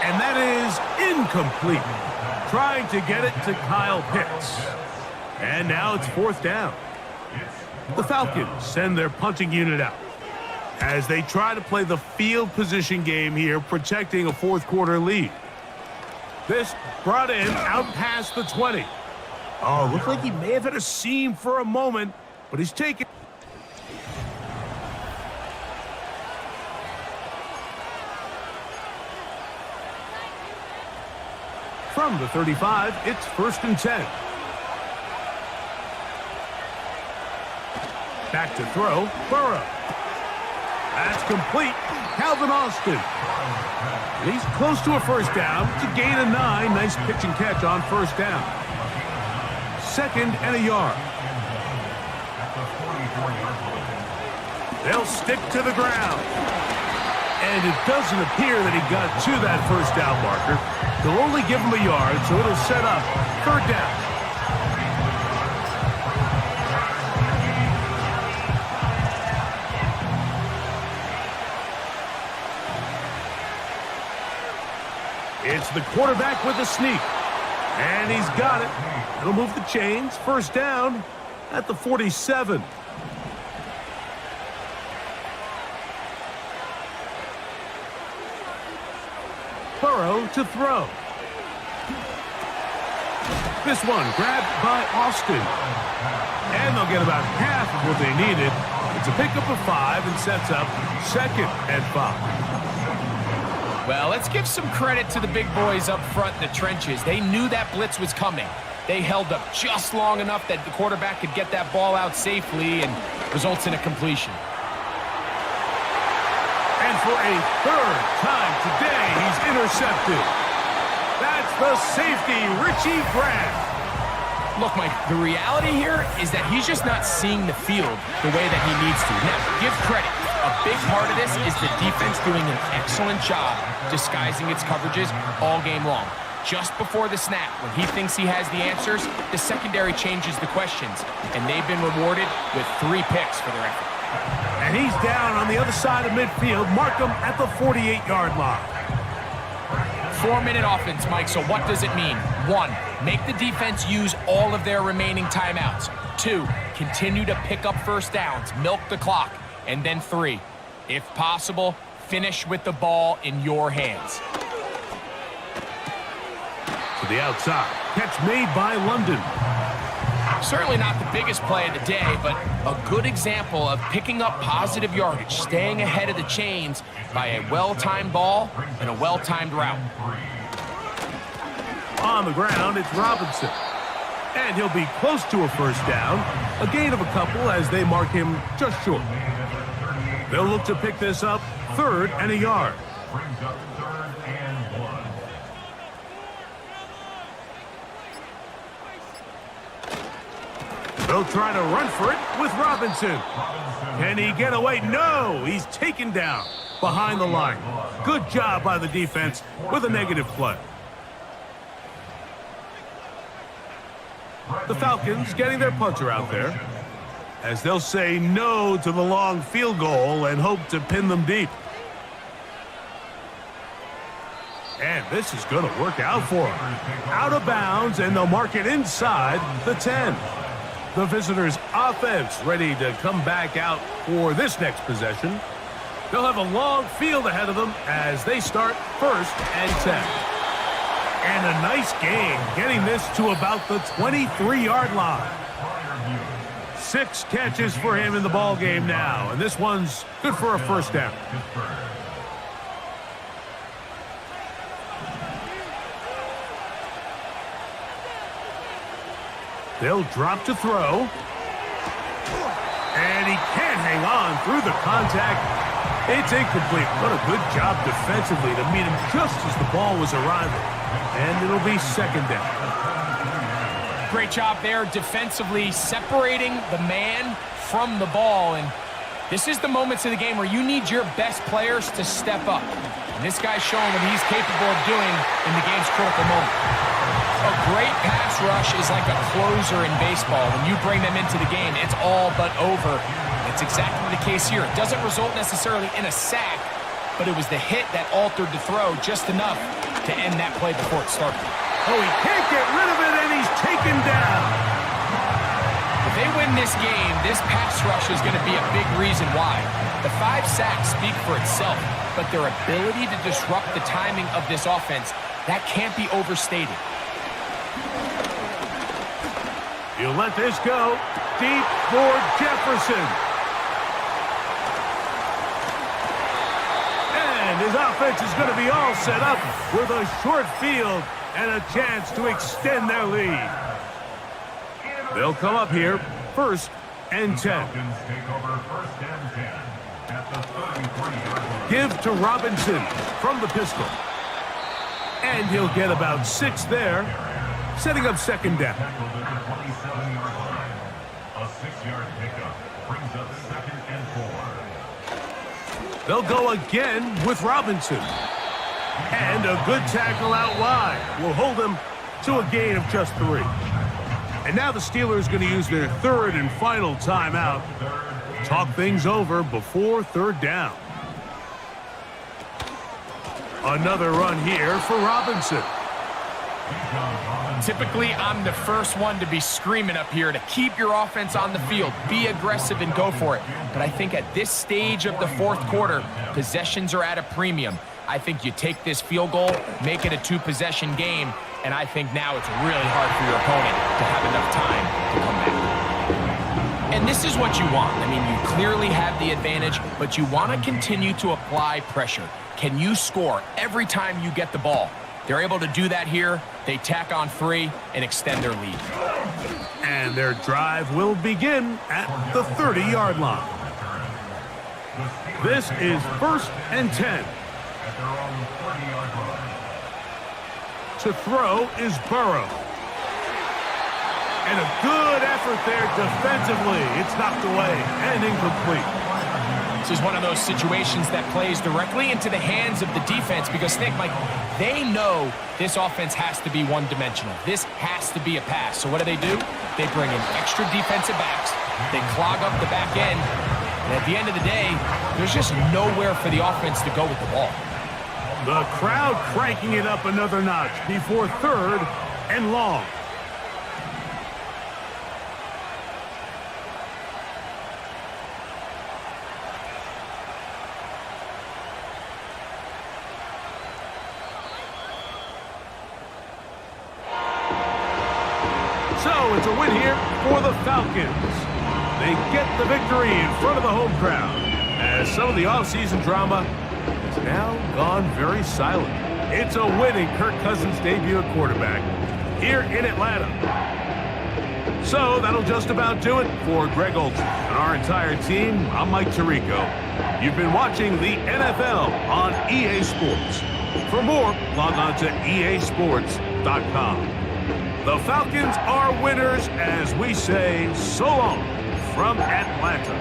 Speaker 2: And that is incomplete. Trying to get it to Kyle Pitts. And now it's 4th down. The Falcons send their punting unit out as they try to play the field position game here, protecting a 4th quarter lead. This brought in out past the 20. Oh, looked like he may have had a seam for a moment, but he's taken. From the 35, it's 1st and 10. Back to throw, Burrow. That's complete. Calvin Austin. And he's close to a first down. It's a gain of 9. Nice pitch and catch on first down. 2nd and a yard. They'll stick to the ground. And it doesn't appear that he got to that first down marker. They'll only give him a yard, so it'll set up 3rd down. It's the quarterback with a sneak. And he's got it. It'll move the chains. First down at the 47. Burrow to throw. This one grabbed by Austin. And they'll get about half of what they needed. It's a pickup of 5 and sets up 2nd and 5.
Speaker 3: Well, let's give some credit to the big boys up front in the trenches. They knew that blitz was coming. They held up just long enough that the quarterback could get that ball out safely and results in a completion.
Speaker 2: And for a 3rd time today, he's intercepted. That's the safety, Richie Grant.
Speaker 3: Look, Mike, the reality here is that he's just not seeing the field the way that he needs to. Now, give credit. A big part of this is the defense doing an excellent job disguising its coverages all game long. Just before the snap, when he thinks he has the answers, the secondary changes the questions, and they've been rewarded with 3 picks for their effort.
Speaker 2: And he's down on the other side of midfield. Mark him at the 48-yard line.
Speaker 3: 4-minute offense, Mike, so what does it mean? 1, make the defense use all of their remaining timeouts. 2, continue to pick up first downs, milk the clock. And then 3, if possible, finish with the ball in your hands.
Speaker 2: To the outside. Catch made by London.
Speaker 3: Certainly not the biggest play of the day, but a good example of picking up positive yardage, staying ahead of the chains by a well-timed ball and a well-timed route.
Speaker 2: On the ground, it's Robinson. And he'll be close to a first down. A gain of a couple as they mark him just short. They'll look to pick this up 3rd and a yard.
Speaker 4: Brings up 3rd and 1.
Speaker 2: They'll try to run for it with Robinson. Can he get away? No, he's taken down behind the line. Good job by the defense with a negative play. The Falcons getting their punter out there, as they'll say no to the long field goal and hope to pin them deep. And this is going to work out for them. Out of bounds, and they'll mark it inside the 10. The visitors' offense ready to come back out for this next possession. They'll have a long field ahead of them as they start 1st and 10. And a nice gain, getting this to about the 23-yard line. 6 catches for him in the ball game now, and this one's good for a first down. They'll drop to throw. And he can't hang on through the contact. It's incomplete. What a good job defensively to meet him just as the ball was arriving. And it'll be 2nd down.
Speaker 3: Great job there defensively, separating the man from the ball. And this is the moments of the game where you need your best players to step up. And this guy's showing what he's capable of doing in the game's critical moment. A great pass rush is like a closer in baseball. When you bring them into the game, it's all but over. It's exactly the case here. It doesn't result necessarily in a sack, but it was the hit that altered the throw just enough to end that play before it started.
Speaker 2: Oh, he can't get rid of it, and he's taken down.
Speaker 3: If they win this game, this pass rush is going to be a big reason why. The 5 sacks speak for itself, but their ability to disrupt the timing of this offense That can't be overstated.
Speaker 2: He'll let this go. Deep for Jefferson. And his offense is going to be all set up with a short field and a chance to extend their lead. They'll come up here, 1st and 10.
Speaker 4: Falcons take over 1st and 10 at the 33-yard line.
Speaker 2: Give to Robinson from the pistol. And he'll get about 6 there, setting up 2nd down.
Speaker 4: Tackled at the 27-yard line. A 6-yard pickup brings up 2nd and 4.
Speaker 2: They'll go again with Robinson. And a good tackle out wide will hold them to a gain of just 3. And now the Steelers going to use their 3rd and final timeout. Talk things over before 3rd down. Another run here for Robinson.
Speaker 3: Typically, I'm the first one to be screaming up here to keep your offense on the field, be aggressive and go for it. But I think at this stage of the 4th quarter, possessions are at a premium. I think you take this field goal, make it a 2-possession game, and I think now it's really hard for your opponent to have enough time to come back. And this is what you want. I mean, you clearly have the advantage, but you want to continue to apply pressure. Can you score every time you get the ball? They're able to do that here. They tack on 3 and extend their lead.
Speaker 2: And their drive will begin at the 30-yard line. This is 1st and 10.
Speaker 4: At their own 30-yard line.
Speaker 2: To throw is Burrow. And a good effort there defensively. It's knocked away and incomplete.
Speaker 3: This is one of those situations that plays directly into the hands of the defense because, think, Mike, they know this offense has to be one-dimensional. This has to be a pass. So what do? They bring in extra defensive backs. They clog up the back end. And at the end of the day, there's just nowhere for the offense to go with the ball.
Speaker 2: The crowd cranking it up another notch before 3rd and long. So it's a win here for the Falcons. They get the victory in front of the home crowd as some of the offseason drama has now gone very silent. It's a winning Kirk Cousins debut at quarterback here in Atlanta. So that'll just about do it for Greg Olsen and our entire team. I'm Mike Tirico. You've been watching the NFL on EA Sports. For more, log on to easports.com. The Falcons are winners as we say so long from Atlanta.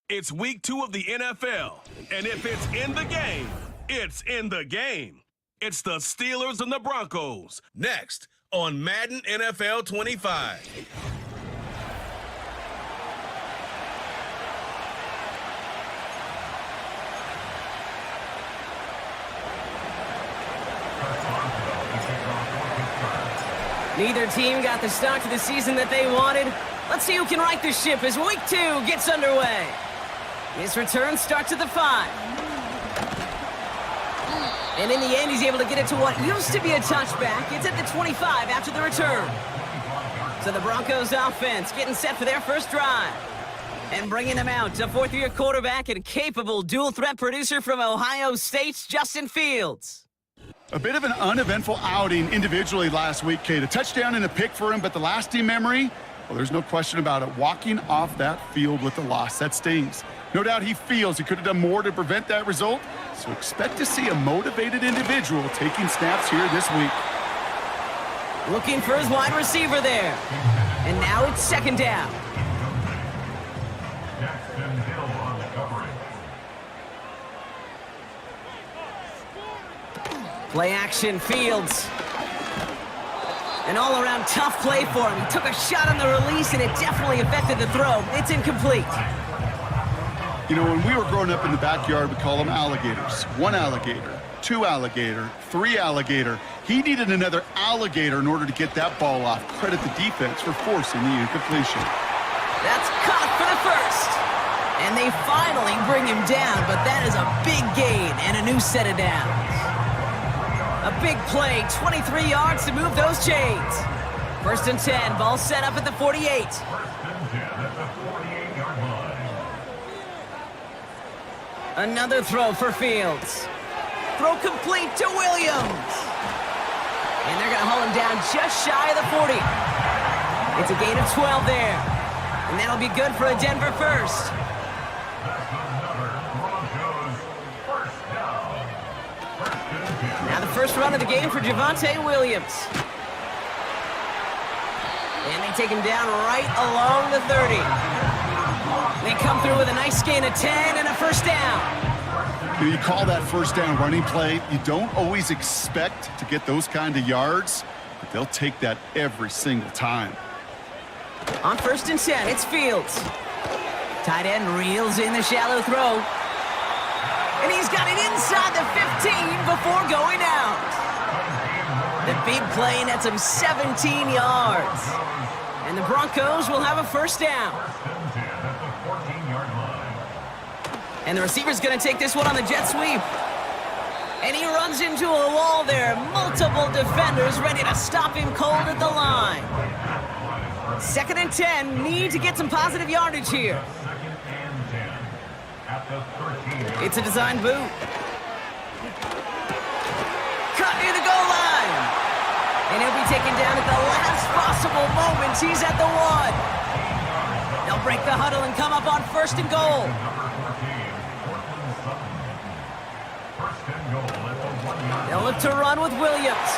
Speaker 1: It's week 2 of the NFL, and if it's in the game, it's in the game. It's the Steelers and the Broncos. Next on Madden NFL 25.
Speaker 5: Neither team got the start to the season that they wanted. Let's see who can right the ship as Week 2 gets underway. His return starts at the 5. And in the end, he's able to get it to what used to be a touchback. It's at the 25 after the return. So the Broncos offense getting set for their first drive. And bringing them out, a fourth-year quarterback and capable dual-threat producer from Ohio State's Justin Fields.
Speaker 6: A bit of an uneventful outing individually last week, Kate. A touchdown and a pick for him, but the lasting memory, well, there's no question about it. Walking off that field with the loss, that stings. No doubt he feels he could have done more to prevent that result, so expect to see a motivated individual taking snaps here this week.
Speaker 5: Looking for his wide receiver there. And now it's second down.
Speaker 4: Jackson Hill on the coverage.
Speaker 5: Play action, Fields. An all-around tough play for him. He took a shot on the release, and it definitely affected the throw. It's incomplete.
Speaker 6: You know, when we were growing up in the backyard, we call them alligators. 1 alligator, 2 alligator, 3 alligator. He needed another alligator in order to get that ball off. Credit the defense for forcing the incompletion.
Speaker 5: That's caught for the first. And they finally bring him down, but that is a big gain and a new set of downs. A big play, 23 yards to move those chains. First and 10, ball set up at the 48.
Speaker 4: First and 10 at the 48-yard line.
Speaker 5: Another throw for Fields. Throw complete to Williams. And they're going to haul him down just shy of the 40. It's a gain of 12 there. And that'll be good for a Denver first.
Speaker 4: That's another Broncos first down. First and 10.
Speaker 5: Now the first run of the game for Javonte Williams. And they take him down right along the 30. They come through with a nice gain of 10 and a first down.
Speaker 6: You call that first down running play. You don't always expect to get those kind of yards, but they'll take that every single time.
Speaker 5: On first and 10, it's Fields. Tight end reels in the shallow throw. And he's got it inside the 15 before going out. The big play nets him 17 yards. And the Broncos will have a first down.
Speaker 4: First and 10 at the 14-yard line.
Speaker 5: And the receiver's going to take this one on the jet sweep. And he runs into a wall there. Multiple defenders ready to stop him cold at the line. Second and 10, need to get some positive yardage here.
Speaker 4: Second and 10 at the 13-yard.
Speaker 5: It's a design boot. Cut near the goal line. And he'll be taken down at the last possible moment. He's at the 1. They'll break the huddle and come up on first and goal.
Speaker 4: Number 14, Cortland Sutton. First and goal at the 1-yard
Speaker 5: They'll look to run with Williams.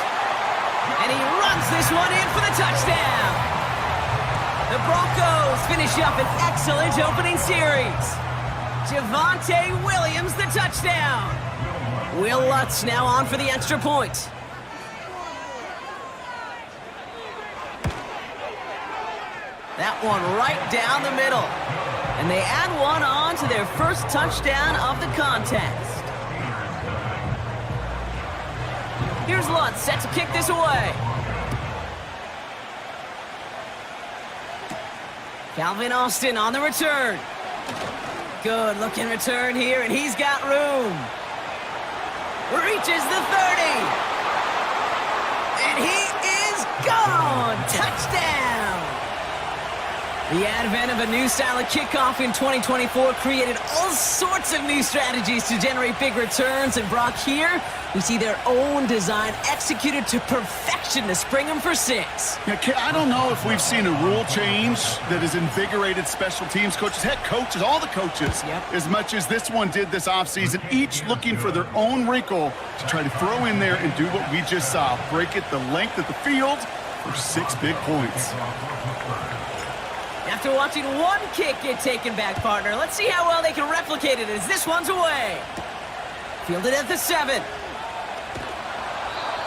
Speaker 5: And he runs this one in for the touchdown. The Broncos finish up an excellent opening series. Javonte Williams, the touchdown. Will Lutz now on for the extra point. That one right down the middle. And they add one on to their first touchdown of the contest. Here's Lutz set to kick this away. Calvin Austin on the return. Good looking return here, and he's got room. Reaches the 30. And he is gone. Touchdown. The advent of a new style of kickoff in 2024 created all sorts of new strategies to generate big returns. And Brock, here we see their own design executed to perfection to spring them for 6.
Speaker 6: Yeah, I don't know if we've seen a rule change that has invigorated special teams coaches, head coaches, all the coaches, as much as this one did this offseason, each looking for their own wrinkle to try to throw in there and do what we just saw, break it the length of the field for 6 big points.
Speaker 5: After watching one kick get taken back, partner, let's see how well they can replicate it as this one's away. Fielded at the 7.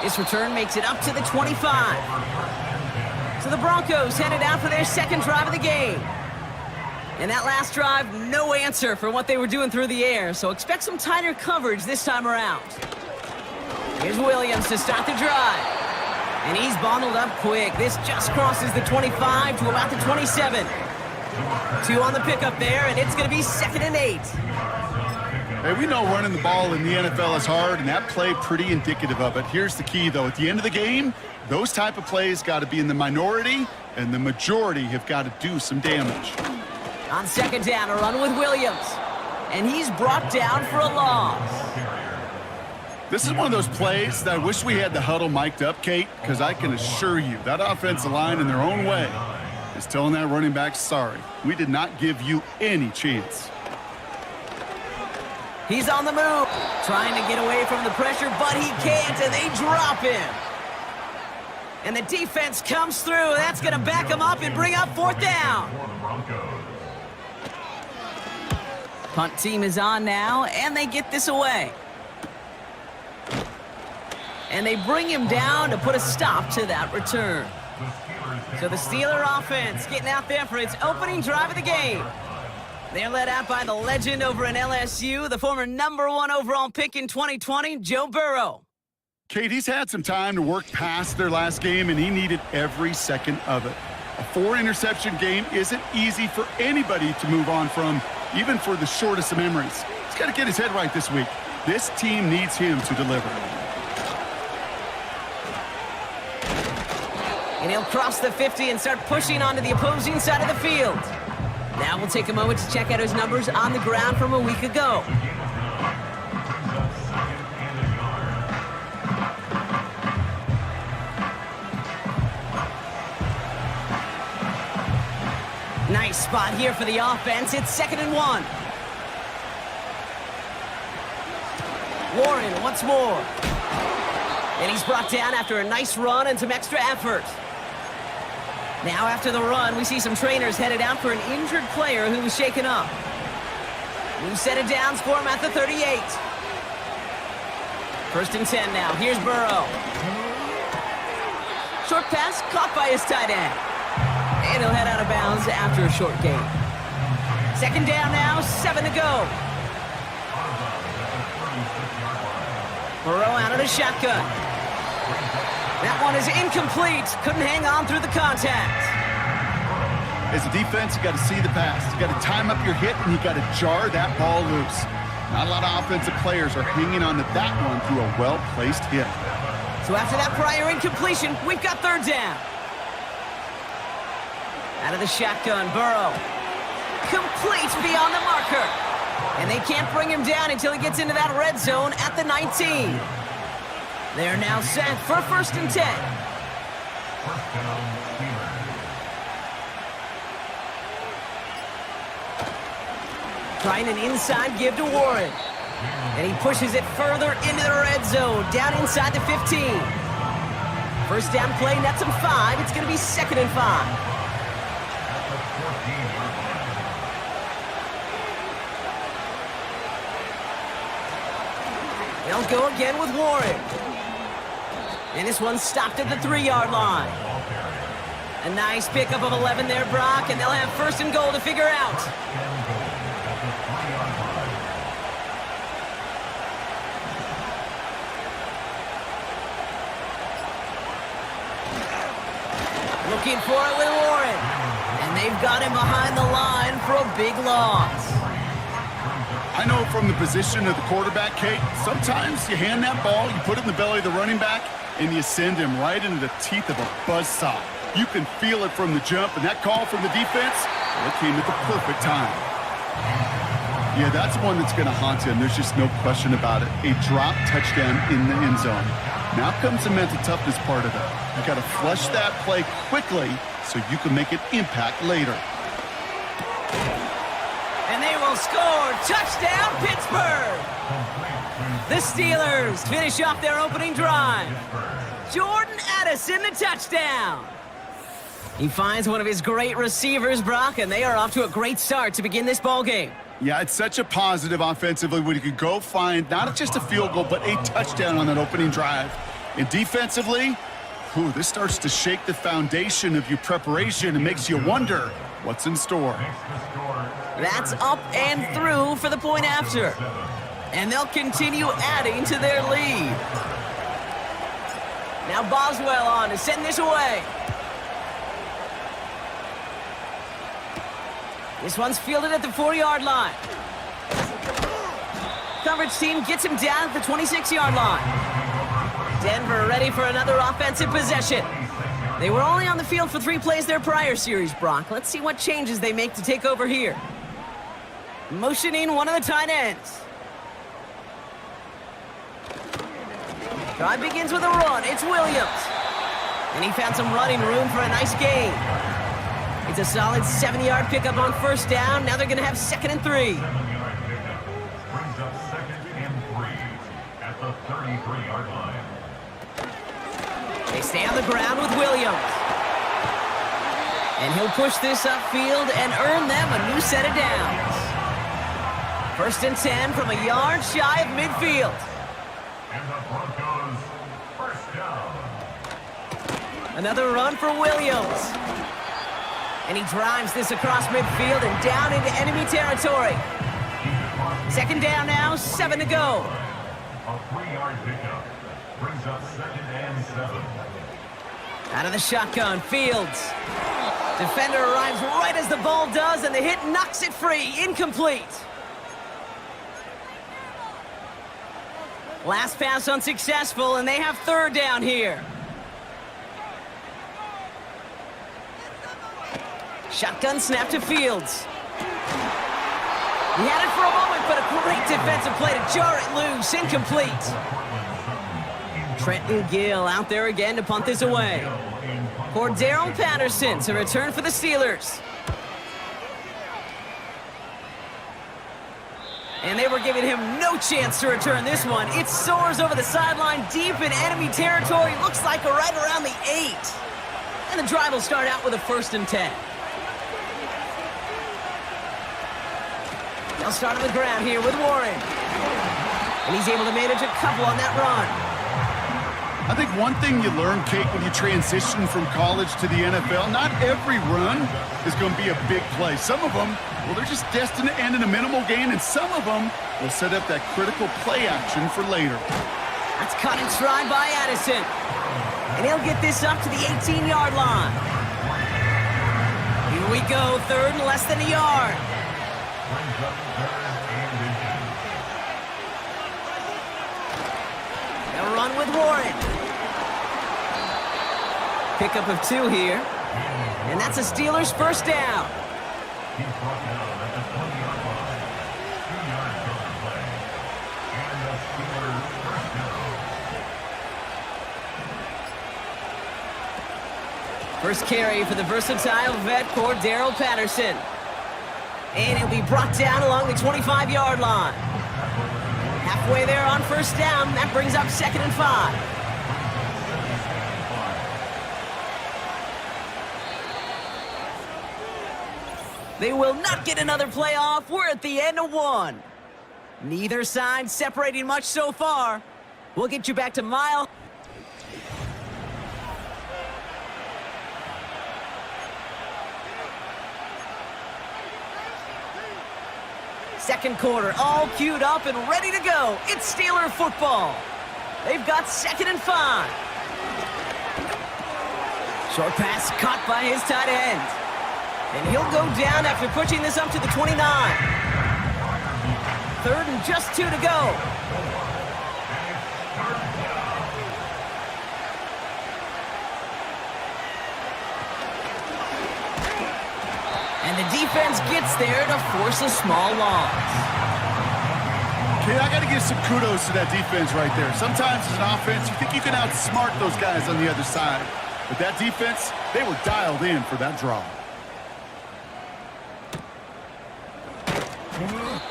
Speaker 5: This return makes it up to the 25. So the Broncos headed out for their second drive of the game. And that last drive, no answer for what they were doing through the air, so expect some tighter coverage this time around. Here's Williams to start the drive. And he's bundled up quick. This just crosses the 25 to about the 27. 2 on the pickup there, and it's going to be 2nd and 8.
Speaker 6: Hey, we know running the ball in the NFL is hard, and that play pretty indicative of it. Here's the key, though. At the end of the game, those type of plays got to be in the minority, and the majority have got to do some damage.
Speaker 5: On 2nd down, a run with Williams. And he's brought down for a loss.
Speaker 6: This is one of those plays that I wish we had the huddle mic'd up, Kate, because I can assure you that offensive line in their own way is telling that running back, sorry, we did not give you any chance.
Speaker 5: He's on the move, trying to get away from the pressure, but he can't, and they drop him. And the defense comes through. That's going to back him up and bring up 4th down. Punt team is on now, and they get this away. And they bring him down to put a stop to that return. So the Steeler offense getting out there for its opening drive of the game. They're led out by the legend over in LSU, the former #1 overall pick in 2020, Joe Burrow.
Speaker 6: Kate, he's had some time to work past their last game, and he needed every second of it. A 4-interception game isn't easy for anybody to move on from, even for the shortest of memories. He's got to get his head right this week. This team needs him to deliver.
Speaker 5: And he'll cross the 50 and start pushing onto the opposing side of the field. Now we'll take a moment to check out his numbers on the ground from a week ago. Nice spot here for the offense. It's 2nd and 1. Warren once more. And he's brought down after a nice run and some extra effort. Now after the run, we see some trainers headed out for an injured player who was shaken up. New set of downs for him at the 38. 1st and 10 now. Here's Burrow. Short pass caught by his tight end. And he'll head out of bounds after a short gain. 2nd down now, 7 to go. Burrow out of the shotgun. That one is incomplete. Couldn't hang on through the contact.
Speaker 6: As a defense, you got to see the pass. You got to time up your hit, and you got to jar that ball loose. Not a lot of offensive players are hanging on to that one through a well-placed hit.
Speaker 5: So after that prior incompletion, we've got 3rd down. Out of the shotgun, Burrow. Complete beyond the marker. And they can't bring him down until he gets into that red zone at the 19. They're now set for 1st and 10. Trying an inside give to Warren. And he pushes it further into the red zone, down inside the 15. 1st down play, nets him 5. It's going to be 2nd and 5. They'll go again with Warren. And this one's stopped at the 3-yard line. A nice pickup of 11 there, Brock, and they'll have 1st and goal to figure out. Looking for it with Warren. And they've got him behind the line for a big loss.
Speaker 6: I know from the position of the quarterback, Kate, sometimes you hand that ball, you put it in the belly of the running back, and you send him right into the teeth of a buzzsaw. You can feel it from the jump, and that call from the defense, well, it came at the perfect time. Yeah, that's one that's going to haunt him. There's just no question about it. A drop touchdown in the end zone. Now comes the mental toughness part of it. You got to flush that play quickly so you can make an impact later.
Speaker 5: And they will score. Touchdown, Pittsburgh! The Steelers finish off their opening drive. Jordan Addison, the touchdown. He finds one of his great receivers, Brock, and they are off to a great start to begin this ball game.
Speaker 6: Yeah, it's such a positive offensively when you could go find not just a field goal, but a touchdown on that opening drive. And defensively, this starts to shake the foundation of your preparation and makes you wonder what's in store.
Speaker 5: That's up and through for the point after. And they'll continue adding to their lead. Now Boswell on to send this away. This one's fielded at the 4-yard line. Coverage team gets him down at the 26-yard line. Denver ready for another offensive possession. They were only on the field for 3 plays their prior series, Brock. Let's see what changes they make to take over here. Motioning one of the tight ends. Drive begins with a run. It's Williams. And he found some running room for a nice gain. It's a solid 7-yard pickup on first down. Now they're going to have 2nd and 3.
Speaker 4: 7-yard pickup brings up 2nd and 3 at the 33-yard line.
Speaker 5: They stay on the ground with Williams. And he'll push this upfield and earn them a new set of downs. 1st and 10 from a yard shy of midfield.
Speaker 4: And the Broncos first down.
Speaker 5: Another run for Williams. And he drives this across midfield and down into enemy territory. 2nd down now, 7 to go.
Speaker 4: A 3-yard pickup brings up 2nd and 7.
Speaker 5: Out of the shotgun, Fields. Defender arrives right as the ball does, and the hit knocks it free. Incomplete. Last pass unsuccessful, and they have 3rd down here. Shotgun snap to Fields. He had it for a moment, but a great defensive play to jar it loose. Incomplete. Trenton Gill out there again to punt this away. Cordero Patterson to return for the Steelers. And they were giving him no chance to return this one. It soars over the sideline deep in enemy territory. Looks like right around the 8. And the drive will start out with a 1st and 10. They'll start on the ground here with Warren. And he's able to manage a couple on that run.
Speaker 6: I think one thing you learn, Kate, when you transition from college to the NFL, not every run is going to be a big play. Some of them, well, they're just destined to end in a minimal gain, and some of them will set up that critical play action for later.
Speaker 5: That's cut in stride by Addison. And he'll get this up to the 18-yard line. Here we go, 3rd and less than a yard.
Speaker 4: Brings up 3rd and 8.
Speaker 5: They'll run with Warren. Pickup of 2 here. And that's a Steelers 1st down.
Speaker 4: He's brought down at the 20-yard line. 2-yard cover play. And the Steelers first down.
Speaker 5: First carry for the versatile vet Cordero Patterson. And he'll be brought down along the 25-yard line. Halfway there on 1st down. That brings up 2nd and 5. They will not get another play off. We're at the end of 1. Neither side separating much so far. We'll get you back to Mile. Second quarter, all queued up and ready to go. It's Steeler football. They've got 2nd and 5. Short pass caught by his tight end. And he'll go down after pushing this up to the 29. 3rd and just 2 to go. And the defense gets there to force a small loss.
Speaker 6: Okay, I got to give some kudos to that defense right there. Sometimes as an offense, you think you can outsmart those guys on the other side. But that defense, they were dialed in for that draw.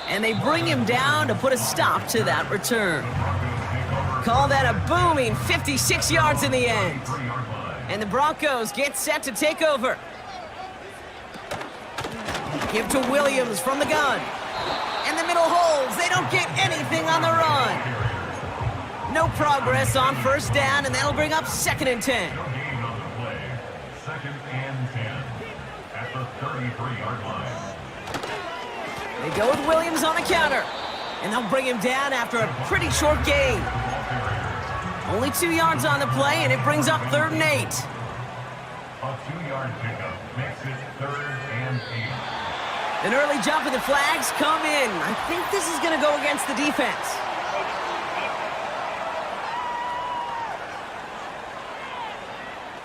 Speaker 5: And they bring him down to put a stop to that return. Call that a booming 56 yards in the end. And the Broncos get set to take over. Give to Williams from the gun. And the middle holds. They don't get anything on the run. no progress on first down, and that'll bring up 2nd and 10.
Speaker 4: Gain on the play. 2nd and 10. At the 33-yard line.
Speaker 5: They go with Williams on the counter, and they'll bring him down after a pretty short gain. Only 2 yards on the play, and it brings up 3rd and 8.
Speaker 4: A 2-yard pickup makes it 3rd and 8.
Speaker 5: An early jump and the flags come in. I think this is going to go against the defense.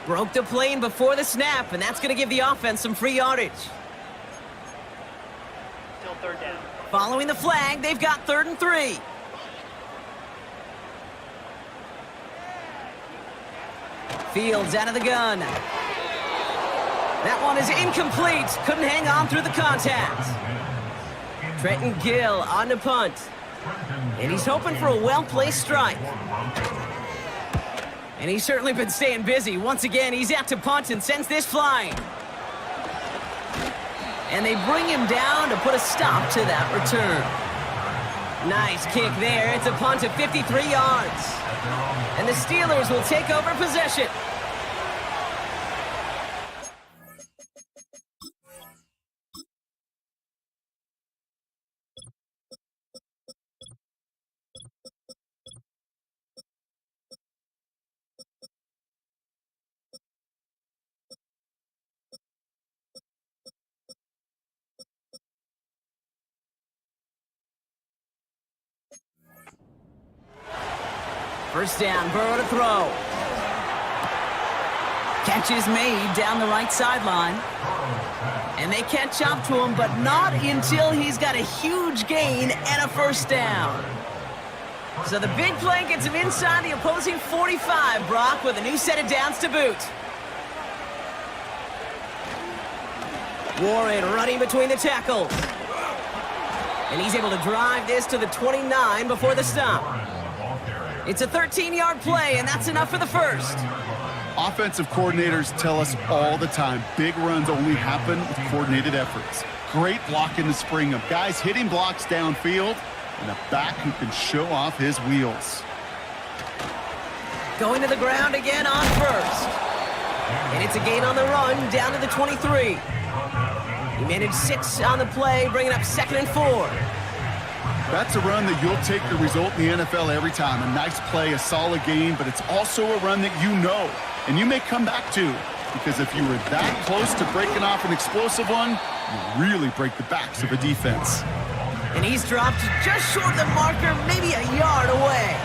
Speaker 5: Broke the plane before the snap, and that's going to give the offense some free yardage.
Speaker 7: Still 3rd down.
Speaker 5: Following the flag, they've got 3rd and 3. Fields out of the gun. That one is incomplete. Couldn't hang on through the contact. Trenton Gill on the punt. And he's hoping for a well-placed strike. And he's certainly been staying busy. Once again, he's out to punt and sends this flying. And they bring him down to put a stop to that return. Nice kick there. It's a punt of 53 yards. And the Steelers will take over possession. First down, Burrow to throw. Catch is made down the right sideline. And they catch up to him, but not until he's got a huge gain and a first down. So the big play gets him inside the opposing 45, Brock, with a new set of downs to boot. Warren running between the tackles. And he's able to drive this to the 29 before the stop. It's a 13-yard play, and that's enough for the first.
Speaker 6: Offensive coordinators tell us all the time, big runs only happen with coordinated efforts. Great blocking to spring them. Guys hitting blocks downfield, and a back who can show off his wheels.
Speaker 5: Going to the ground again on first. And it's a gain on the run down to the 23. He managed 6 on the play, bringing up 2nd and 4.
Speaker 6: That's a run that you'll take the result in the NFL every time. A nice play, a solid game, but it's also a run that you know and you may come back to, because if you were that close to breaking off an explosive one, you really break the backs of a defense.
Speaker 5: And he's dropped just short of the marker, maybe a yard away.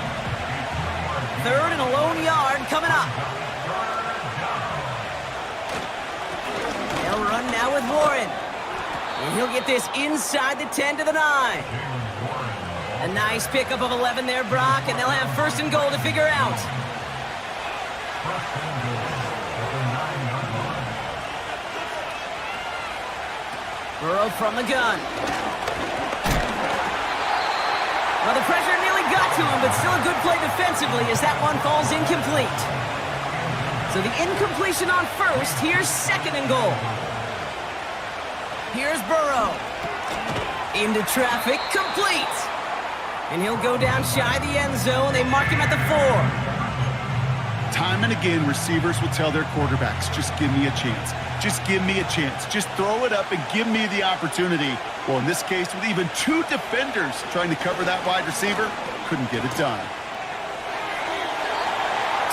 Speaker 5: 3rd and a lone yard coming up. They'll run now with Warren. And he'll get this inside the 10 to the 9. A nice pickup of 11 there, Brock, and they'll have 1st and goal to figure out. Burrow from the gun. Well, the pressure nearly got to him, but still a good play defensively as that one falls incomplete. So the incompletion on first, here's 2nd and goal. Here's Burrow. Into traffic, complete. And he'll go down shy of the end zone. They mark him at the 4.
Speaker 6: Time and again, receivers will tell their quarterbacks, just give me a chance. Just give me a chance. Just throw it up and give me the opportunity. Well, in this case, with even 2 defenders trying to cover that wide receiver, couldn't get it done.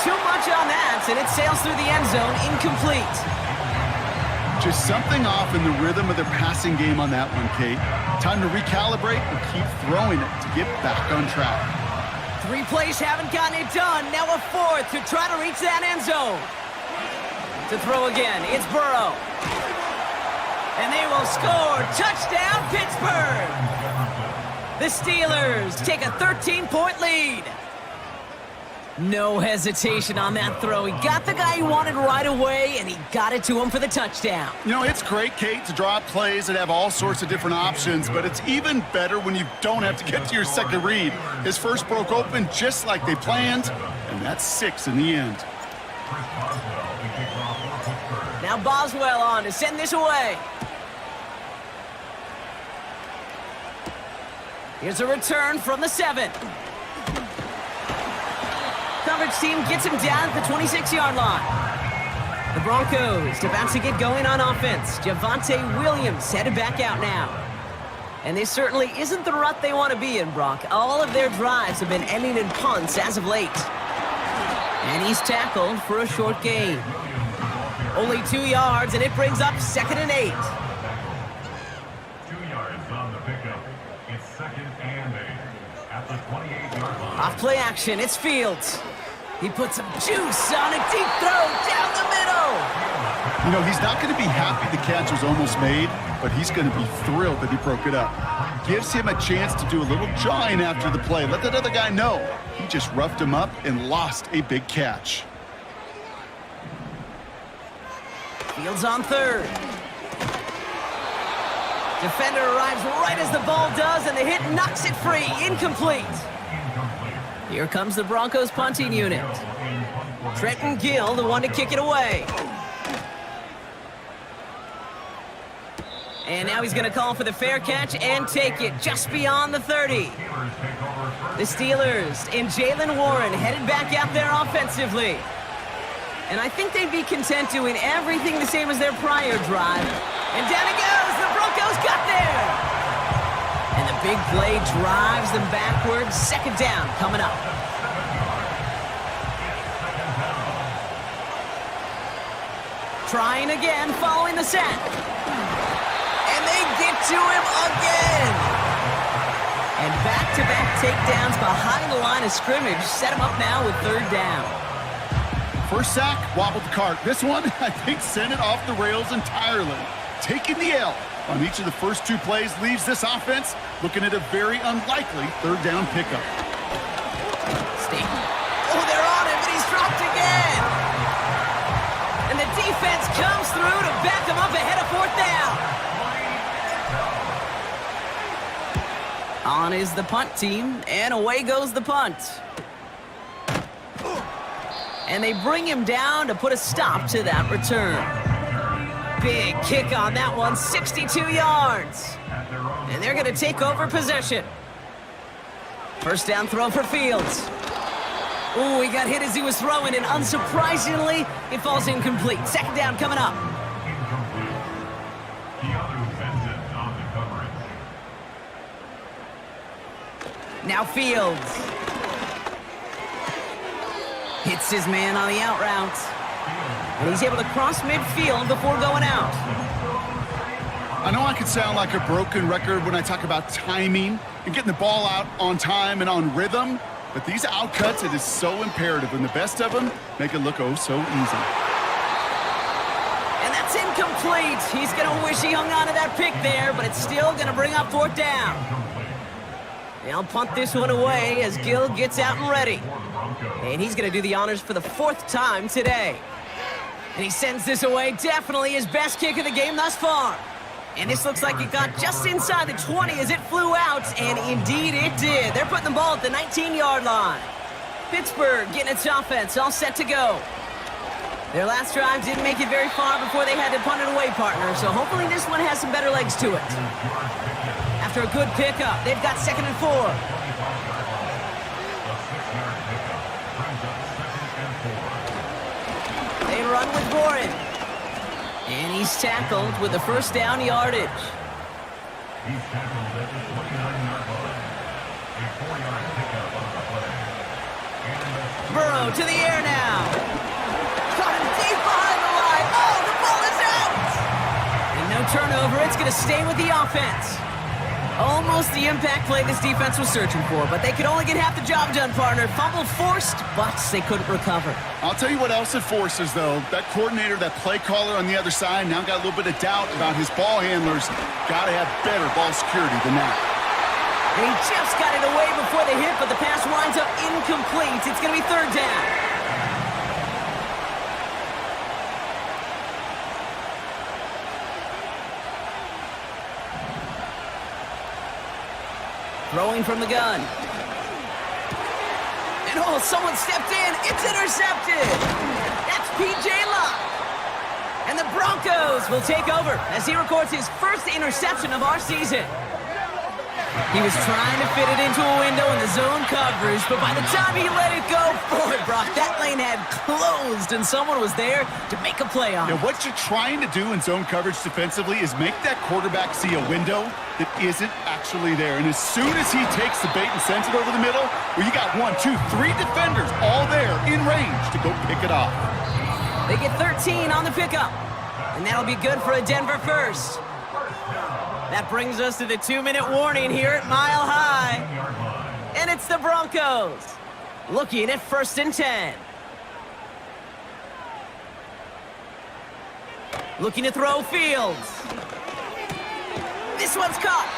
Speaker 5: Too much on that, and it sails through the end zone, incomplete.
Speaker 6: Just something off in the rhythm of their passing game on that one, Kate. Time to recalibrate and keep throwing it to get back on track.
Speaker 5: 3 plays haven't gotten it done. Now a 4th to try to reach that end zone. To throw again, it's Burrow. And they will score. Touchdown, Pittsburgh! The Steelers take a 13-point lead. No hesitation on that throw. He got the guy he wanted right away, and he got it to him for the touchdown.
Speaker 6: You know, it's great, Kate, to draw up plays that have all sorts of different options, but it's even better when you don't have to get to your second read. His first broke open just like they planned, and that's 6 in the end.
Speaker 5: Now Boswell on to send this away. Here's a return from the 7. coverage team gets him down at the 26-yard line. The Broncos about to get going on offense. Javonte Williams headed back out now. And this certainly isn't the rut they want to be in, Brock. All of their drives have been ending in punts as of late. And he's tackled for a short gain. Only 2 yards, and it brings up 2nd and 8.
Speaker 4: 2 yards on the pickup. It's 2nd and 8 at the 28-yard line.
Speaker 5: Off play action, it's Fields. He puts some juice on a deep throw down the middle.
Speaker 6: You know, he's not going to be happy the catch was almost made, but he's going to be thrilled that he broke it up. Gives him a chance to do a little jawing after the play. Let that other guy know. He just roughed him up and lost a big catch.
Speaker 5: Fields on 3rd. Defender arrives right as the ball does, and the hit knocks it free. Incomplete. Here comes the Broncos punting unit. Trenton Gill, the one to kick it away. And now he's going to call for the fair catch and take it just beyond the 30. The Steelers and Jaylen Warren headed back out there offensively. And I think they'd be content doing everything the same as their prior drive. And down it goes. The Broncos got there. And the big play drives them backwards. 2nd down coming up. Trying again following the sack. And they get to him again. And back-to-back takedowns behind the line of scrimmage set him up now with 3rd down.
Speaker 6: First sack, wobbled the cart. This one, I think, sent it off the rails entirely. Taking the L on each of the first 2 plays leaves this offense looking at a very unlikely 3rd down pickup.
Speaker 5: Staten. Oh, they're on him, but he's dropped again. And the defense comes through to back him up ahead of 4th down. On is the punt team, and away goes the punt. And they bring him down to put a stop to that return. Big kick on that one, 62 yards. And they're going to take over possession. First down throw for Fields. Ooh, he got hit as he was throwing, and unsurprisingly, it falls incomplete. 2nd down coming up.
Speaker 4: Incomplete. Keanu Benson on the coverage.
Speaker 5: Now Fields. Hits his man on the out route. And he's able to cross midfield before going out.
Speaker 6: I know I could sound like a broken record when I talk about timing and getting the ball out on time and on rhythm, but these outcuts, it is so imperative, and the best of them make it look oh so easy.
Speaker 5: And that's incomplete. He's going to wish he hung on to that pick there, but it's still going to bring up 4th down. They'll punt this one away as Gill gets out and ready. And he's going to do the honors for the 4th time today. And he sends this away, definitely his best kick of the game thus far. And this looks like it got just inside the 20 as it flew out, and indeed it did. They're putting the ball at the 19-yard line. Pittsburgh getting its offense all set to go. Their last drive didn't make it very far before they had to punt it away, partner, so hopefully this one has some better legs to it. After a good pickup, they've got 2nd and 4. They run with Warren. And he's tackled with the 1st down yardage.
Speaker 4: He's tackled at the 29-yard line. A 4-yard pickup on the play.
Speaker 5: Burrow to the air now. Caught him deep behind the line. Oh, the ball is out! And no turnover. It's going to stay with the offense. Almost the impact play this defense was searching for, but they could only get half the job done, partner. Fumble forced, but they couldn't recover.
Speaker 6: I'll tell you what else it forces, though. That coordinator, that play caller on the other side, now got a little bit of doubt about his ball handlers. Got to have better ball security than that.
Speaker 5: And he just got it away before the hit, but the pass winds up incomplete. It's going to be 3rd down. Throwing from the gun. And oh, someone stepped in. It's intercepted. That's P.J. Locke. And the Broncos will take over as he records his 1st interception of our season. He was trying to fit it into a window in the zone coverage, but by the time he let it go, boy, Brock, that lane had closed, and someone was there to make a play on it.
Speaker 6: Now, what you're trying to do in zone coverage defensively is make that quarterback see a window that isn't actually there. And as soon as he takes the bait and sends it over the middle, well, you got 1, 2, 3 defenders all there in range to go pick it off.
Speaker 5: They get 13 on the pickup, and that'll be good for a Denver first. That brings us to the 2-minute warning here at Mile High. And it's the Broncos looking at 1st and 10. Looking to throw Fields. This one's caught.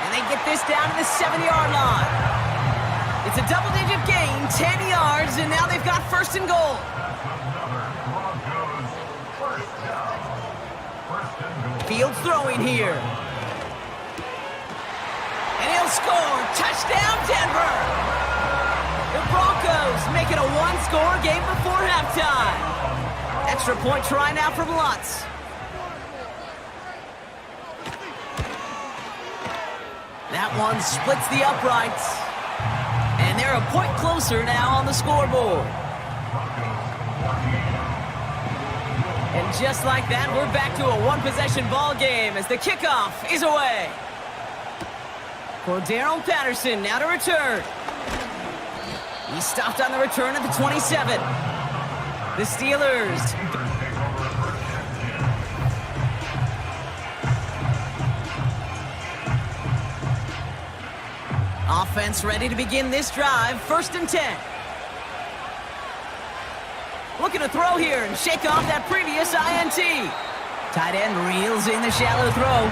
Speaker 5: And they get this down to the 7-yard line. It's a double-digit gain, 10 yards, and now they've got 1st and goal. Fields throwing here. And he'll score. Touchdown, Denver! The Broncos make it a one-score game before halftime. Extra point try now from Lutz. That one splits the uprights. And they're a point closer now on the scoreboard. And just like that, we're back to a one-possession ball game as the kickoff is away. Cordarrelle Patterson now to return. He stopped on the return at the 27. The Steelers. Offense ready to begin this drive. 1st and 10. Looking to throw here and shake off that previous INT. Tight end reels in the shallow throw.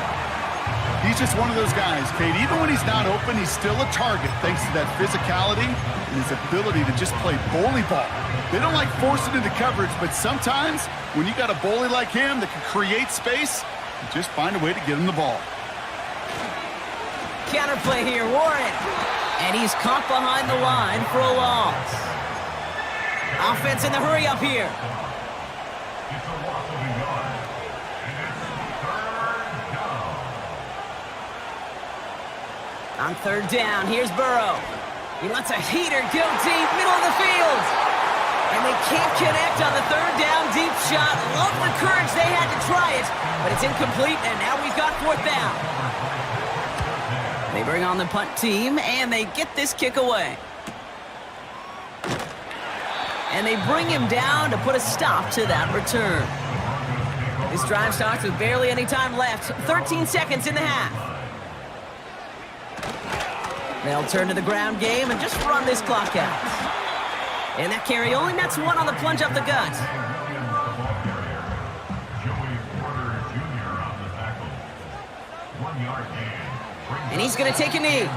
Speaker 6: He's just one of those guys, Kate. Even when he's not open, he's still a target thanks to that physicality and his ability to just play bully ball. They don't like forcing into coverage, but sometimes when you got a bully like him that can create space, you just find a way to get him the ball.
Speaker 5: Counterplay here, Warren. And he's caught behind the line for a loss. Offense in the hurry up here. On 3rd down, here's Burrow. He lets a heater go deep, middle of the field. And they can't connect on the 3rd down deep shot. Love the courage they had to try it, but it's incomplete, and now we've got 4th down. They bring on the punt team, and they get this kick away. And they bring him down to put a stop to that return. This drive starts with barely any time left. 13 seconds in the half. They'll turn to the ground game and just run this clock out. And that carry only nets 1 on the plunge up the gut. And he's going to take a knee.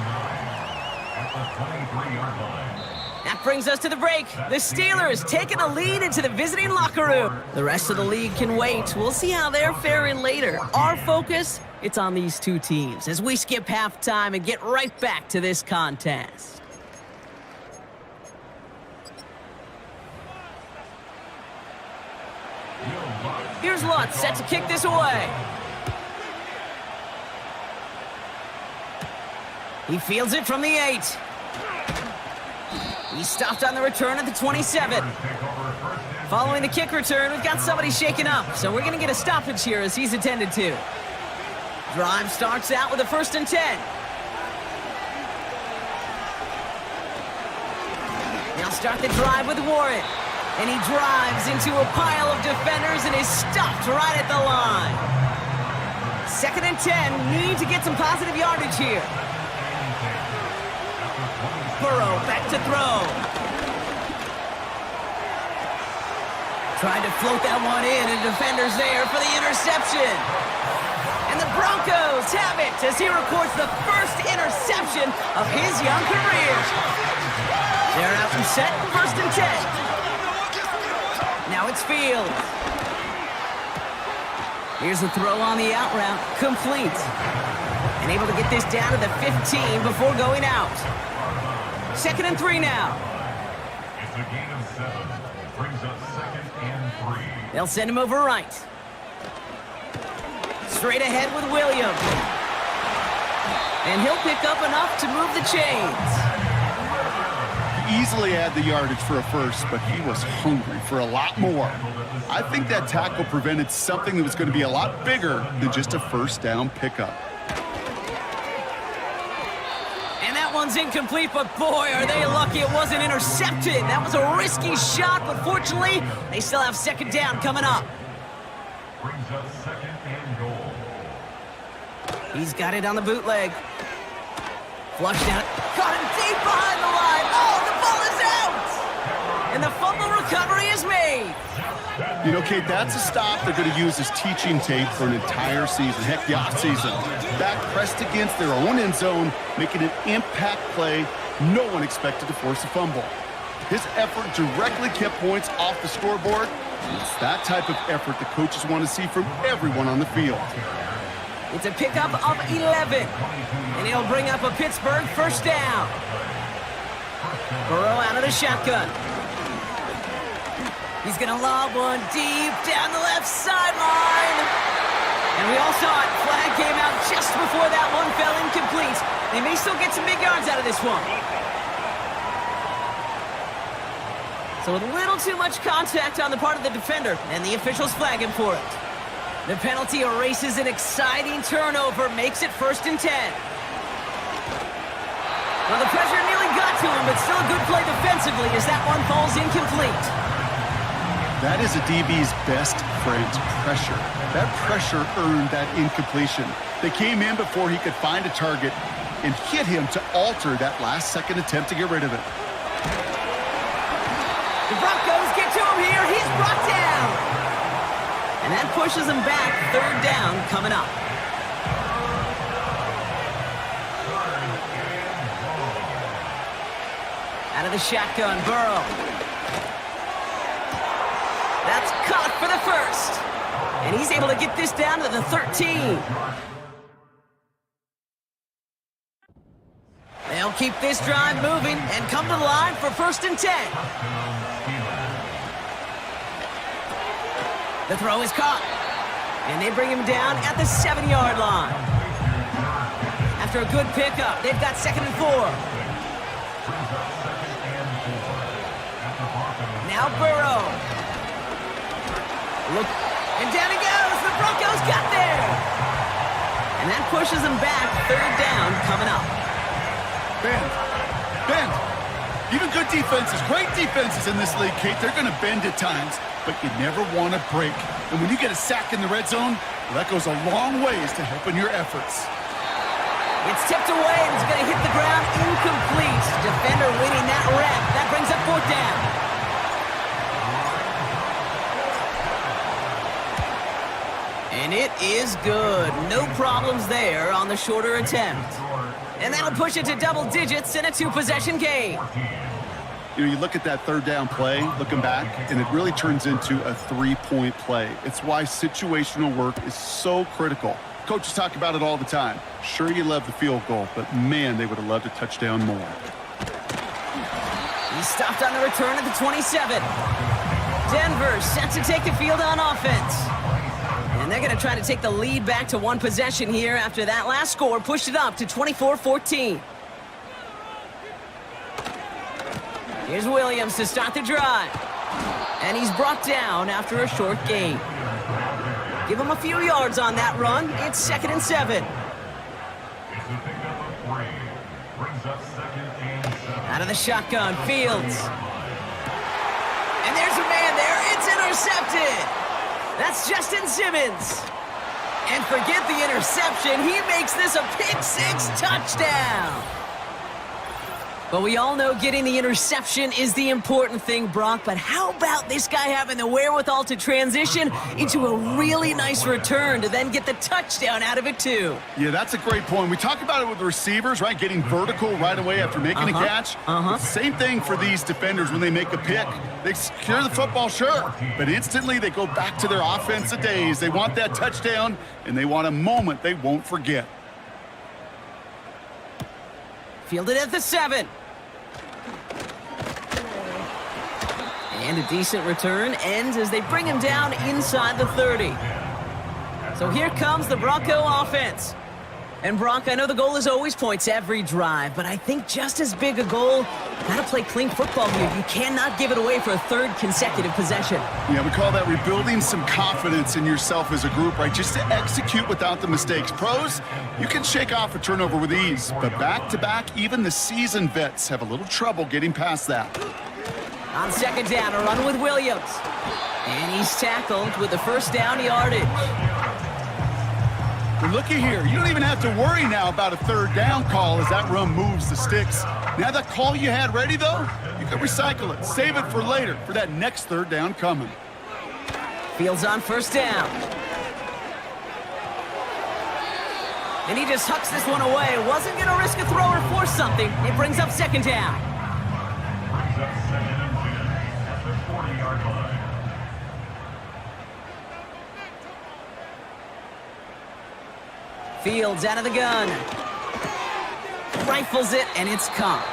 Speaker 5: That brings us to the break. The Steelers taking a lead into the visiting locker room. The rest of the league can wait. We'll see how they're faring later. Our focus, it's on these two teams as we skip halftime and get right back to this contest. Here's Lutz set to kick this away. He fields it from the 8. He stopped on the return at the 27. Following the kick return, we've got somebody shaken up, so we're going to get a stoppage here as he's attended to. Drive starts out with a 1st and 10. Now start the drive with Warren. And he drives into a pile of defenders and is stopped right at the line. 2nd and 10, need to get some positive yardage here. Burrow back to throw. Trying to float that one in, and defenders there for the interception. And the Broncos have it as he records the first interception of his young career. They're out and set, 1st and 10. Now it's Fields. Here's the throw on the out route, complete. And able to get this down to the 15 before going out. 2nd and 3 now.
Speaker 4: It's a gain of 7. Brings up 2nd and 3.
Speaker 5: They'll send him over right. Straight ahead with Williams. And he'll pick up enough to move the chains.
Speaker 6: Easily had the yardage for a first, but he was hungry for a lot more. I think that tackle prevented something that was going to be a lot bigger than just a first down pickup.
Speaker 5: And that one's incomplete, but boy, are they lucky it wasn't intercepted. That was a risky shot, but fortunately, they still have second down coming up.
Speaker 4: Brings up second and goal.
Speaker 5: He's got it on the bootleg. Flushed out. Caught him deep behind the line. Oh, the ball is out! And the fumble recovery is made.
Speaker 6: You know, Kate, that's a stop they're going to use as teaching tape for an entire season. Heck, the offseason. Back pressed against their own end zone, making an impact play. No one expected to force a fumble. His effort directly kept points off the scoreboard. It's that type of effort the coaches want to see from everyone on the field.
Speaker 5: It's a pickup of 11. And he'll bring up a Pittsburgh first down. Burrow out of the shotgun. He's going to lob one deep down the left sideline. And we all saw it. Flag came out just before that one fell incomplete. They may still get some big yards out of this one. So with a little too much contact on the part of the defender, and the officials flag him for it. The penalty erases an exciting turnover, makes it 1st and 10. Well, the pressure nearly got to him, but still a good play defensively as that one falls incomplete.
Speaker 6: That is a DB's best friend, pressure. That pressure earned that incompletion. They came in before he could find a target and hit him to alter that last-second attempt to get rid of it.
Speaker 5: The Broncos get to him here. He's brought down. And that pushes him back. 3rd down coming up. Out of the shotgun, Burrow. That's caught for the first. And he's able to get this down to the 13. They'll keep this drive moving and come to the line for 1st and 10. The throw is caught. And they bring him down at the 7-yard line. After a good pickup, they've got 2nd and 4. Now Burrow. Look, and down he goes. The Broncos got there. And that pushes them back. 3rd down coming up.
Speaker 6: Bend. Even good defenses, great defenses in this league, Kate, they're going to bend at times, but you never want to break. And when you get a sack in the red zone, well, that goes a long ways to helping your efforts.
Speaker 5: It's tipped away and it's going to hit the ground incomplete. Defender winning that rep. That brings up 4th down. And it is good. No problems there on the shorter attempt. And that'll push it to double digits in a 2-possession game.
Speaker 6: You know, you look at that 3rd down play, looking back, and it really turns into a 3-point play. It's why situational work is so critical. Coaches talk about it all the time. Sure, you love the field goal, but man, they would have loved a touchdown more.
Speaker 5: He stopped on the return at the 27. Denver set to take the field on offense. And they're going to try to take the lead back to 1 possession here after that last score pushed it up to 24-14. Here's Williams to start the drive. And he's brought down after a short gain. Give him a few yards on that run. It's 2nd and 7. Out of the shotgun, Fields. And there's a man there. It's intercepted. That's Justin Simmons. And forget the interception. He makes this a pick-6 touchdown. But we all know getting the interception is the important thing, Brock. But how about this guy having the wherewithal to transition into a really nice return to then get the touchdown out of it, too?
Speaker 6: Yeah, that's a great point. We talk about it with the receivers, right? Getting vertical right away after making a catch. Same thing for these defenders when they make a pick. They secure the football, sure, but instantly they go back to their offensive days. They want that touchdown, and they want a moment they won't forget.
Speaker 5: Fielded at the 7. And a decent return ends as they bring him down inside the 30. So here comes the Bronco offense. And Brock, I know the goal is always points every drive, but I think just as big a goal, gotta play clean football here. You cannot give it away for a third consecutive possession.
Speaker 6: Yeah, we call that rebuilding some confidence in yourself as a group, right? Just to execute without the mistakes. Pros, you can shake off a turnover with ease, but back-to-back, even the seasoned vets have a little trouble getting past that.
Speaker 5: On second down, a run with Williams. And he's tackled with the first down yardage.
Speaker 6: But looky here, you don't even have to worry now about a third down call as that run moves the sticks. Now that call you had ready, though, you can recycle it, save it for later, for that next third down coming.
Speaker 5: Fields on first down. And he just hucks this one away. Wasn't going to risk a throw or force something. It brings up second down.
Speaker 4: Brings up second and 10 at the 40-yard line.
Speaker 5: Fields out of the gun. Rifles it, and it's caught.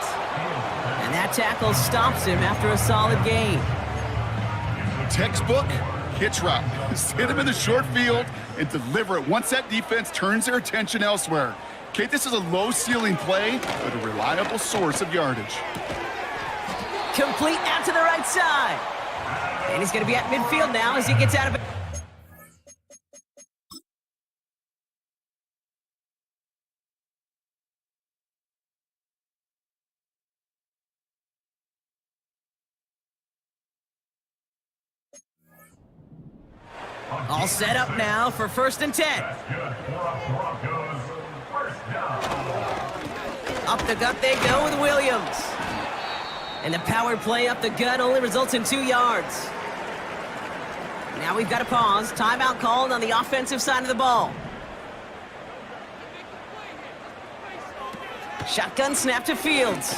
Speaker 5: And that tackle stops him after a solid gain.
Speaker 6: Textbook hitch route. Just hit him in the short field and deliver it once that defense turns their attention elsewhere. Okay, this is a low-ceiling play, but a reliable source of yardage.
Speaker 5: Complete out to the right side. And he's going to be at midfield now as he gets out of it. All set up now for 1st and 10.
Speaker 4: That's good for Broncos. First down.
Speaker 5: Up the gut they go with Williams. And the power play up the gut only results in 2 yards. Now we've got a pause. Timeout called on the offensive side of the ball. Shotgun snap to Fields.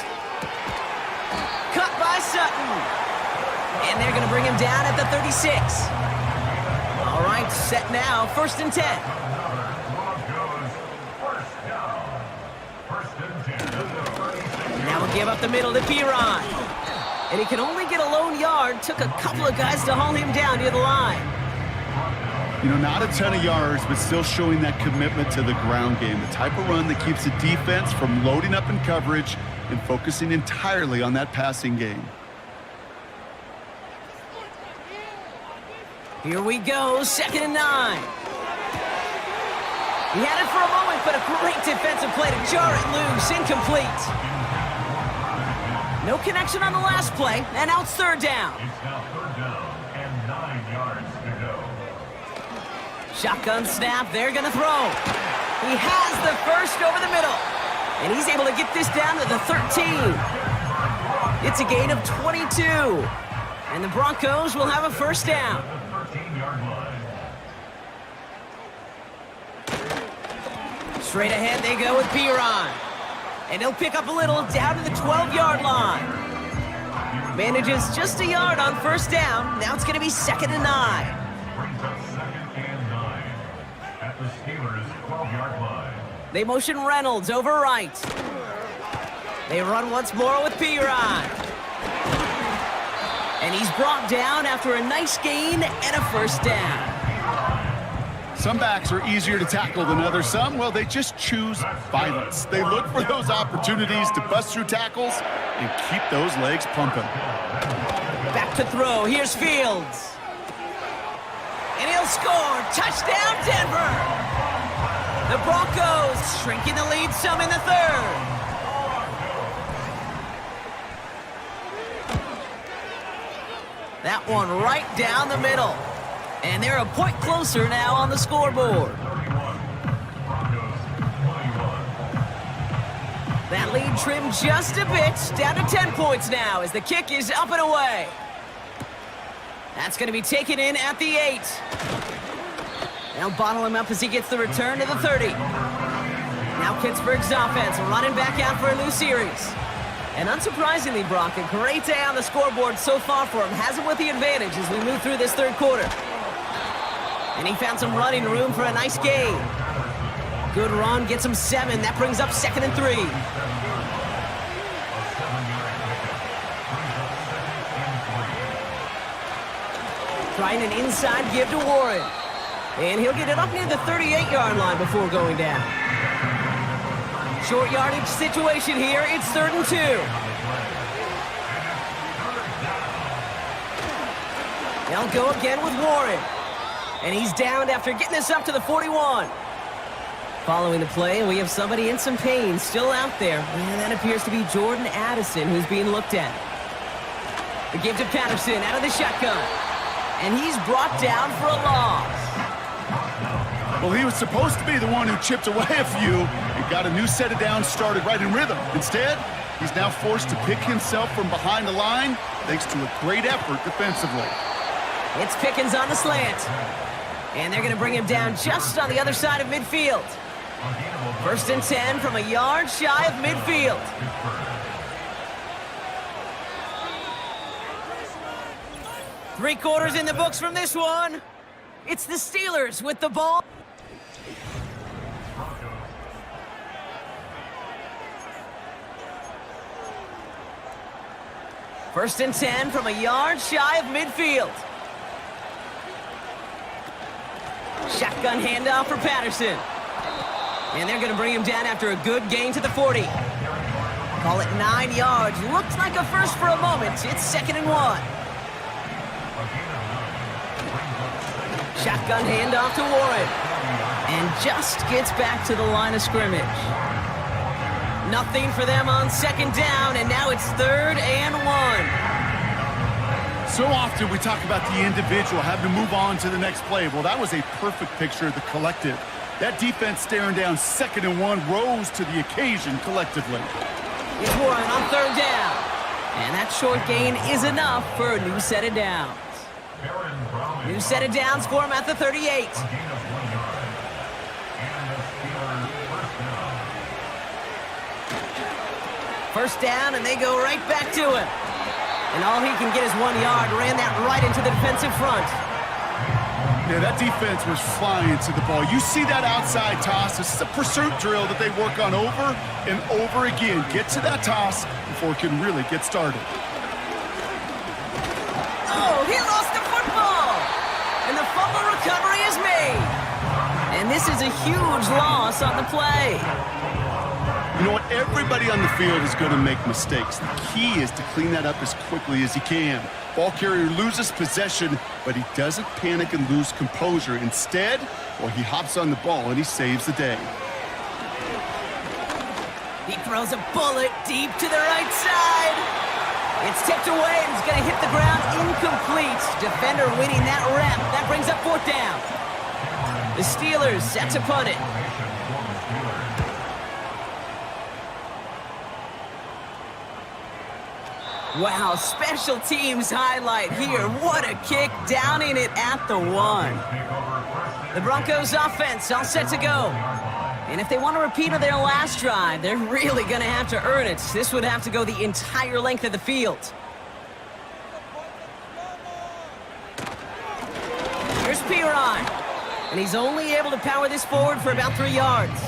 Speaker 5: Cut by Sutton. And they're going to bring him down at the 36. All right, set now, 1st and 10.
Speaker 4: Broncos. First down. 1st and 10 at the 36.
Speaker 5: Now we'll give up the middle to Piron. And he can only get a lone yard. Took a couple of guys to haul him down near the line.
Speaker 6: You know, not a ton of yards, but still showing that commitment to the ground game. The type of run that keeps the defense from loading up in coverage and focusing entirely on that passing game.
Speaker 5: Here we go, 2nd and 9. He had it for a moment, but a great defensive play to jar it loose. Incomplete. No connection on the last play, and now it's 3rd down.
Speaker 4: It's now 3rd down and 9 yards to go.
Speaker 5: Shotgun snap, they're gonna throw. He has the first over the middle, and he's able to get this down to the 13. It's a gain of 22, and the Broncos will have a 1st down.
Speaker 4: 13-yard line.
Speaker 5: Straight ahead they go with Piron. And he'll pick up a little down to the 12-yard line. Manages just a yard on 1st down. Now it's going to be 2nd and 9.
Speaker 4: Brings up 2nd and 9 at the Steelers' 12-yard line.
Speaker 5: They motion Reynolds over right. They run once more with Piron. And he's brought down after a nice gain and a 1st down.
Speaker 6: Some backs are easier to tackle than others. Some, well, they just choose violence. They look for those opportunities to bust through tackles and keep those legs pumping.
Speaker 5: Back to throw. Here's Fields. And he'll score. Touchdown, Denver. The Broncos shrinking the lead some in the 3rd. That one right down the middle. And they're a point closer now on the scoreboard.
Speaker 4: 31. Broncos 21.
Speaker 5: That lead trimmed just a bit, down to 10 points now as the kick is up and away. That's going to be taken in at the 8. They'll bottle him up as he gets the return to the 30. Now Pittsburgh's offense running back out for a new series. And unsurprisingly, Brock, a great day on the scoreboard so far for him. Has him with the advantage as we move through this 3rd quarter. And he found some running room for a nice gain. Good run, gets him 7. That brings up 2nd and 3. Trying an inside give to Warren. And he'll get it up near the 38-yard line before going down. Short yardage situation here. It's 3rd and 2. They'll go again with Warren. And he's downed after getting this up to the 41. Following the play, we have somebody in some pain still out there. And that appears to be Jordan Addison who's being looked at. The give to Patterson out of the shotgun. And he's brought down for a loss.
Speaker 6: Well, he was supposed to be the one who chipped away a few and got a new set of downs started right in rhythm. Instead, he's now forced to pick himself from behind the line thanks to a great effort defensively.
Speaker 5: It's Pickens on the slant. And they're going to bring him down just on the other side of midfield. 1st and 10 from a yard shy of midfield. Three-quarters in the books from this one. It's the Steelers with the ball. First and 10 from a yard shy of midfield. Shotgun handoff for Patterson. And they're going to bring him down after a good gain to the 40. Call it 9 yards. Looked like a first for a moment. It's 2nd and 1. Shotgun handoff to Warren. And just gets back to the line of scrimmage. Nothing for them on 2nd down, and now it's 3rd and 1.
Speaker 6: So often we talk about the individual having to move on to the next play. Well, that was a perfect picture of the collective. That defense staring down 2nd and 1 rose to the occasion collectively.
Speaker 5: It's Warren on 3rd down. And that short gain is enough for a new set of downs. New set of downs for him at the 38. First down, and they go right back to him. And all he can get is 1 yard. Ran that right into the defensive front.
Speaker 6: Yeah, that defense was flying to the ball. You see that outside toss. This is a pursuit drill that they work on over and over again. Get to that toss before it can really get started.
Speaker 5: Oh, he lost the football. And the fumble recovery is made. And this is a huge loss on the play.
Speaker 6: You know what? Everybody on the field is going to make mistakes. The key is to clean that up as quickly as he can. Ball carrier loses possession, but he doesn't panic and lose composure. Instead, well, he hops on the ball and he saves the day.
Speaker 5: He throws a bullet deep to the right side. It's tipped away and it's going to hit the ground incomplete. Defender winning that rep. That brings up 4th down. The Steelers set to punt it. Wow, special teams highlight here. What a kick, downing it at the 1. The Broncos offense all set to go. And if they want to repeat of their last drive, they're really going to have to earn it. This would have to go the entire length of the field. Here's Perine. And he's only able to power this forward for about 3 yards.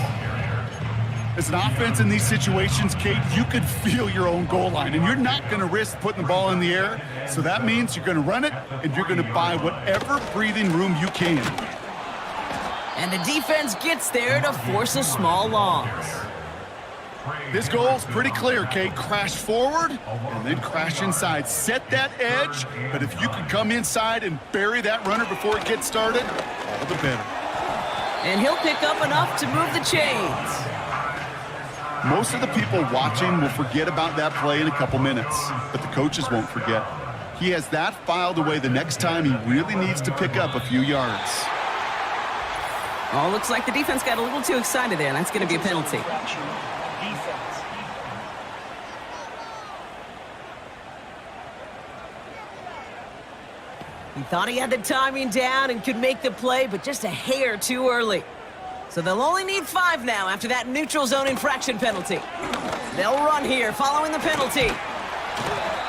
Speaker 6: As an offense in these situations, Kate, you could feel your own goal line, and you're not going to risk putting the ball in the air. So that means you're going to run it, and you're going to buy whatever breathing room you can.
Speaker 5: And the defense gets there to force a small loss.
Speaker 6: This goal's pretty clear, Kate. Crash forward and then crash inside. Set that edge, but if you can come inside and bury that runner before it gets started, all the better.
Speaker 5: And he'll pick up enough to move the chains.
Speaker 6: Most of the people watching will forget about that play in a couple minutes, but the coaches won't forget. He has that filed away the next time he really needs to pick up a few yards.
Speaker 5: Oh, looks like the defense got a little too excited there, and that's going to be a penalty. He thought he had the timing down and could make the play, but just a hair too early. So they'll only need 5 now after that neutral zone infraction penalty. They'll run here following the penalty.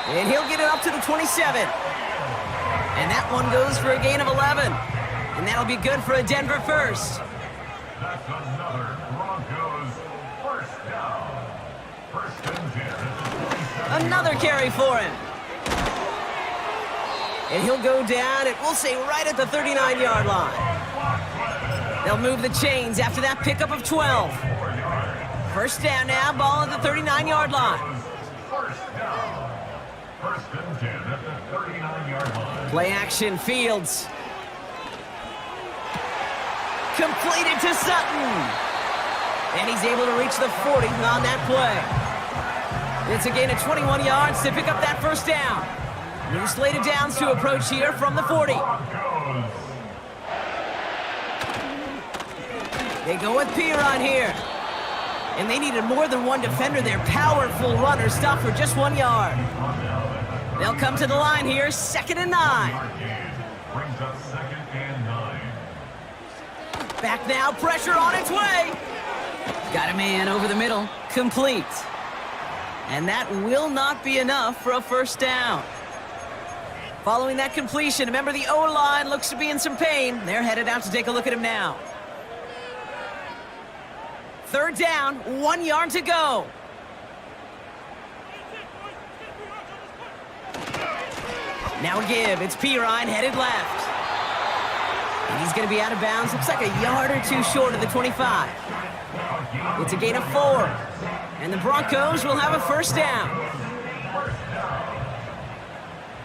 Speaker 5: And he'll get it up to the 27. And that one goes for a gain of 11. And that'll be good for a Denver first.
Speaker 4: That's another Broncos first down. 1st and 10.
Speaker 5: Another carry for him. And he'll go down, and we'll say right at the 39-yard line. They'll move the chains after that pickup of 12. First down now, ball at the 39-yard line.
Speaker 4: First down. First and 10 at the 39-yard line.
Speaker 5: Play action, Fields. Completed to Sutton. And he's able to reach the 40 on that play. It's a gain of 21 yards to pick up that first down. New slated downs to approach here from the 40. They go with Piron here. And they needed more than one defender. Their powerful runner stopped for just 1 yard. They'll come to the line here, 2nd and 9.
Speaker 4: Brings up 2nd and 9.
Speaker 5: Back now, pressure on its way. Got a man over the middle, complete. And that will not be enough for a first down. Following that completion, remember the O-line looks to be in some pain. They're headed out to take a look at him now. 3rd down, 1 yard to go. Now a give, it's Pirine headed left. And he's going to be out of bounds, looks like a yard or two short of the 25. It's a gain of 4. And the Broncos will have a first down.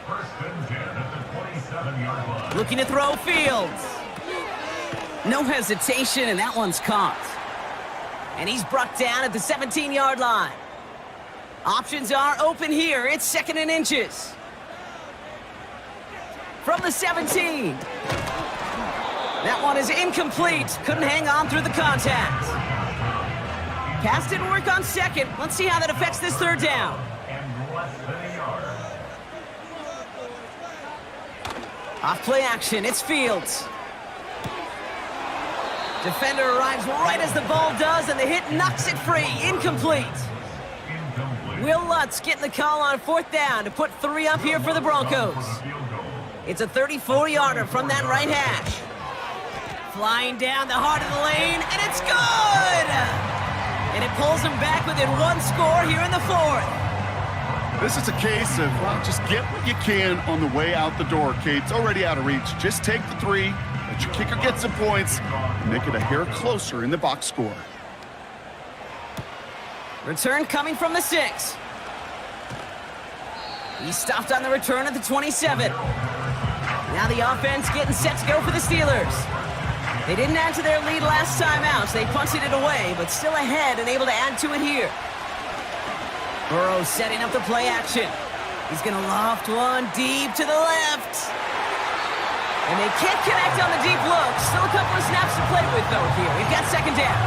Speaker 4: First and 10 at the 27-yard line.
Speaker 5: Looking to throw, Fields. No hesitation, and that one's caught. And he's brought down at the 17-yard line. Options are open here. It's 2nd and inches. From the 17. That one is incomplete. Couldn't hang on through the contact. Pass didn't work on 2nd. Let's see how that affects this 3rd down.
Speaker 4: And less than a yard.
Speaker 5: Off play action, it's Fields. Defender arrives right as the ball does, and the hit knocks it free. Incomplete. Will Lutz getting the call on 4th down to put 3 up here for the Broncos. It's a 34-yarder from that right hash. Flying down the heart of the lane, and it's good! And it pulls them back within 1 score here in the 4th.
Speaker 6: This is a case of, well, just get what you can on the way out the door, Kate. It's already out of reach. Just take the 3, let your kicker get some points, and make it a hair closer in the box score.
Speaker 5: Return coming from the 6. He stopped on the return at the 27. Now the offense getting set to go for the Steelers. They didn't add to their lead last time out, so they punted it away, but still ahead and able to add to it here. Burrow setting up the play action. He's going to loft one deep to the left. And they can't connect on the deep look. Still a couple of snaps to play with, though, here. We've got 2nd down.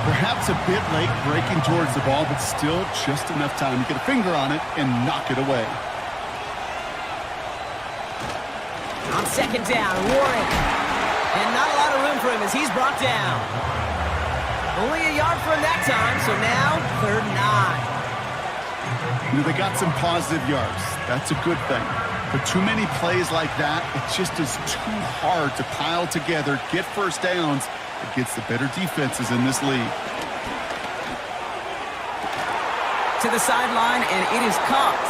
Speaker 6: Perhaps a bit late breaking towards the ball, but still just enough time to get a finger on it and knock it away.
Speaker 5: On 2nd down, Warren. And not a lot of room for him as he's brought down. Only a yard for him that time, so now 3rd and 9.
Speaker 6: You know, they got some positive yards. That's a good thing. But too many plays like that, it just is too hard to pile together, get first downs against the better defenses in this league.
Speaker 5: To the sideline, and it is caught.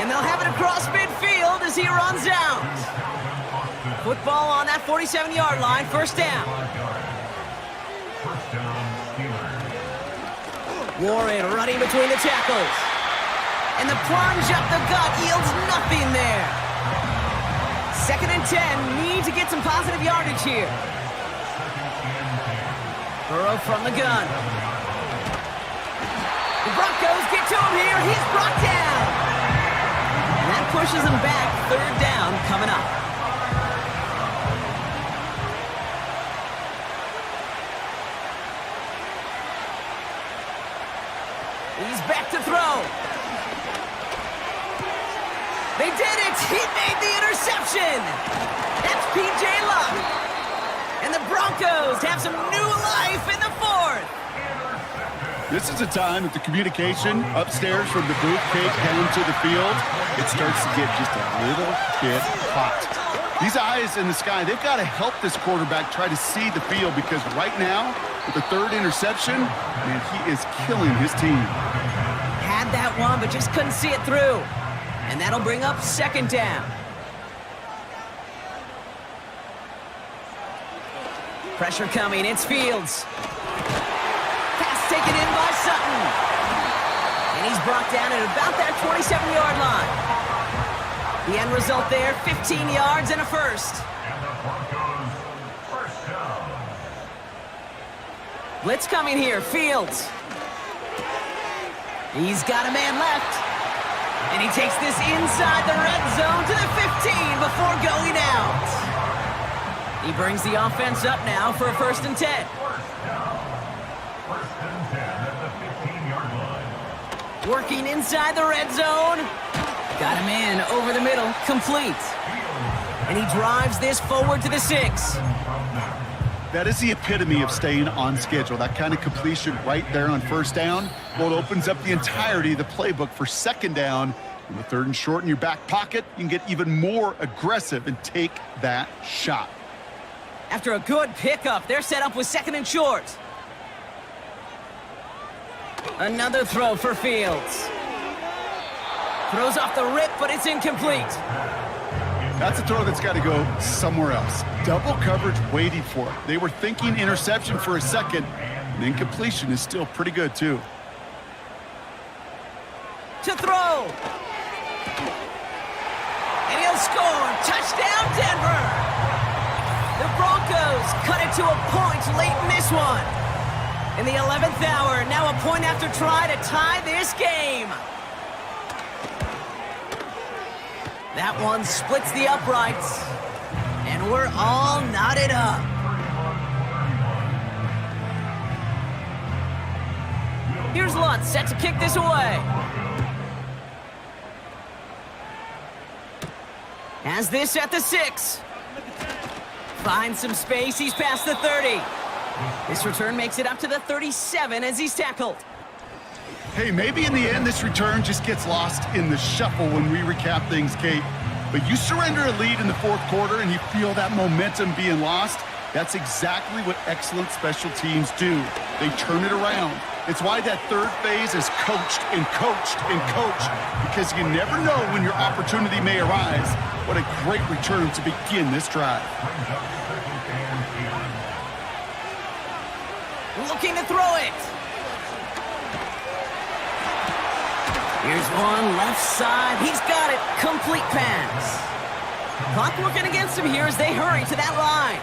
Speaker 5: And they'll have it across midfield as he runs out. Football on that 47-yard line, first down.
Speaker 4: First down, Steelers.
Speaker 5: Warren running between the tackles. And the plunge up the gut yields nothing there. 2nd and 10, need to get some positive yardage here. Burrow from the gun. The Broncos get to him here. He's brought down. And that pushes him back. 3rd down coming up. He's back to throw. They did it! He made the interception! That's P.J. Luck. And the Broncos have some new life in the 4th.
Speaker 6: This is a time that the communication upstairs from the booth cake down to the field, it starts to get just a little bit hot. These eyes in the sky, they've got to help this quarterback try to see the field, because right now, with the 3rd interception, man, he is killing his team.
Speaker 5: Had that one, but just couldn't see it through. And that'll bring up 2nd down. Pressure coming, it's Fields. taken in by Sutton. And he's brought down at about that 27-yard line. The end result there, 15 yards and a first.
Speaker 4: And the Broncos first down.
Speaker 5: Blitz coming here, Fields. He's got a man left. And he takes this inside the red zone to the 15 before going out. He brings the offense up now for a 1st and 10.
Speaker 4: First down. 1st and 10 at the 15-yard line.
Speaker 5: Working inside the red zone. Got him in over the middle, complete. And he drives this forward to the 6.
Speaker 6: That is the epitome of staying on schedule. That kind of completion right there on 1st down. Well, it opens up the entirety of the playbook for 2nd down. In the 3rd and short in your back pocket, you can get even more aggressive and take that shot.
Speaker 5: After a good pickup, they're set up with 2nd and short. Another throw for Fields. Throws off the rip, but it's incomplete.
Speaker 6: That's a throw that's got to go somewhere else. Double coverage waiting for it. They were thinking interception for a second, and incompletion is still pretty good, too.
Speaker 5: To throw. And he'll score. Touchdown, Denver. The Broncos cut it to a point late in this one. In the 11th hour, now a point after try to tie this game. That one splits the uprights. And we're all knotted up. Here's Lutz set to kick this away. Has this at the 6. Finds some space, he's past the 30. This return makes it up to the 37 as he's tackled.
Speaker 6: Hey, maybe in the end this return just gets lost in the shuffle when we recap things, Kate. But you surrender a lead in the 4th quarter and you feel that momentum being lost. That's exactly what excellent special teams do. They turn it around. It's why that 3rd phase is coached and coached and coached, because you never know when your opportunity may arise. What a great return to begin this drive.
Speaker 5: Looking to throw it. Here's one left side. He's got it. Complete pass. Clock working against him here as they hurry to that line.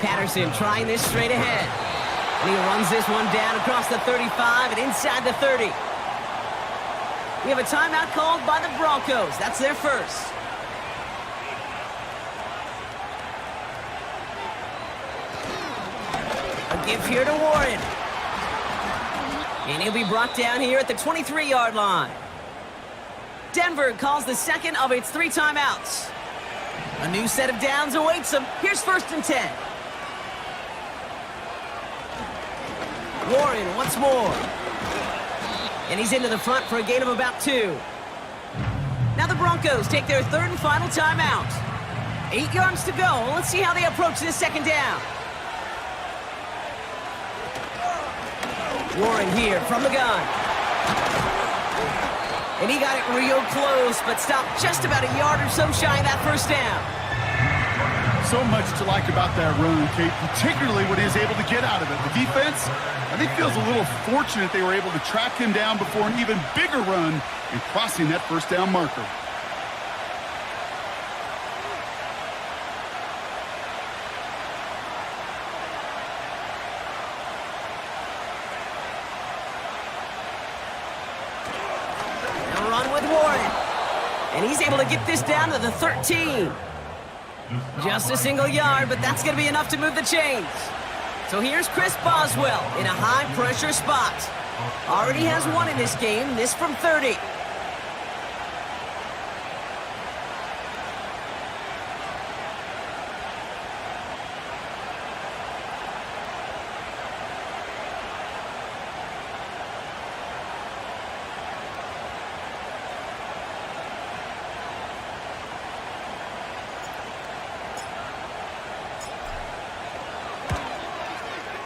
Speaker 5: Patterson trying this straight ahead. And he runs this one down across the 35 and inside the 30. We have a timeout called by the Broncos. That's their first. A give here to Warren. And he'll be brought down here at the 23-yard line. Denver calls the 2nd of its 3 timeouts. A new set of downs awaits them. Here's 1st and 10. Warren once more. And he's into the front for a gain of about 2. Now the Broncos take their 3rd and final timeout. 8 yards to go. Let's see how they approach this 2nd down. Warren here from the gun. And he got it real close, but stopped just about a yard or so shy of that 1st down.
Speaker 6: So much to like about that run, Kate, particularly what he is able to get out of it. The defense, I think, feels a little fortunate they were able to track him down before an even bigger run and crossing that 1st down marker.
Speaker 5: A run with Warren. And he's able to get this down to the 13. Just a single yard, but that's going to be enough to move the chains. So here's Chris Boswell in a high-pressure spot. Already has 1 in this game, this from 30.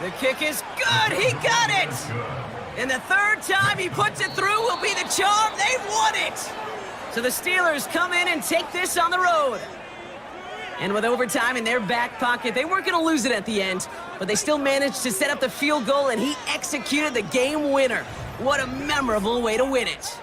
Speaker 5: The kick is good. He got it. And the 3rd time he puts it through will be the charm. They've won it. So the Steelers come in and take this on the road. And with overtime in their back pocket, they weren't going to lose it at the end, but they still managed to set up the field goal, and he executed the game winner. What a memorable way to win it.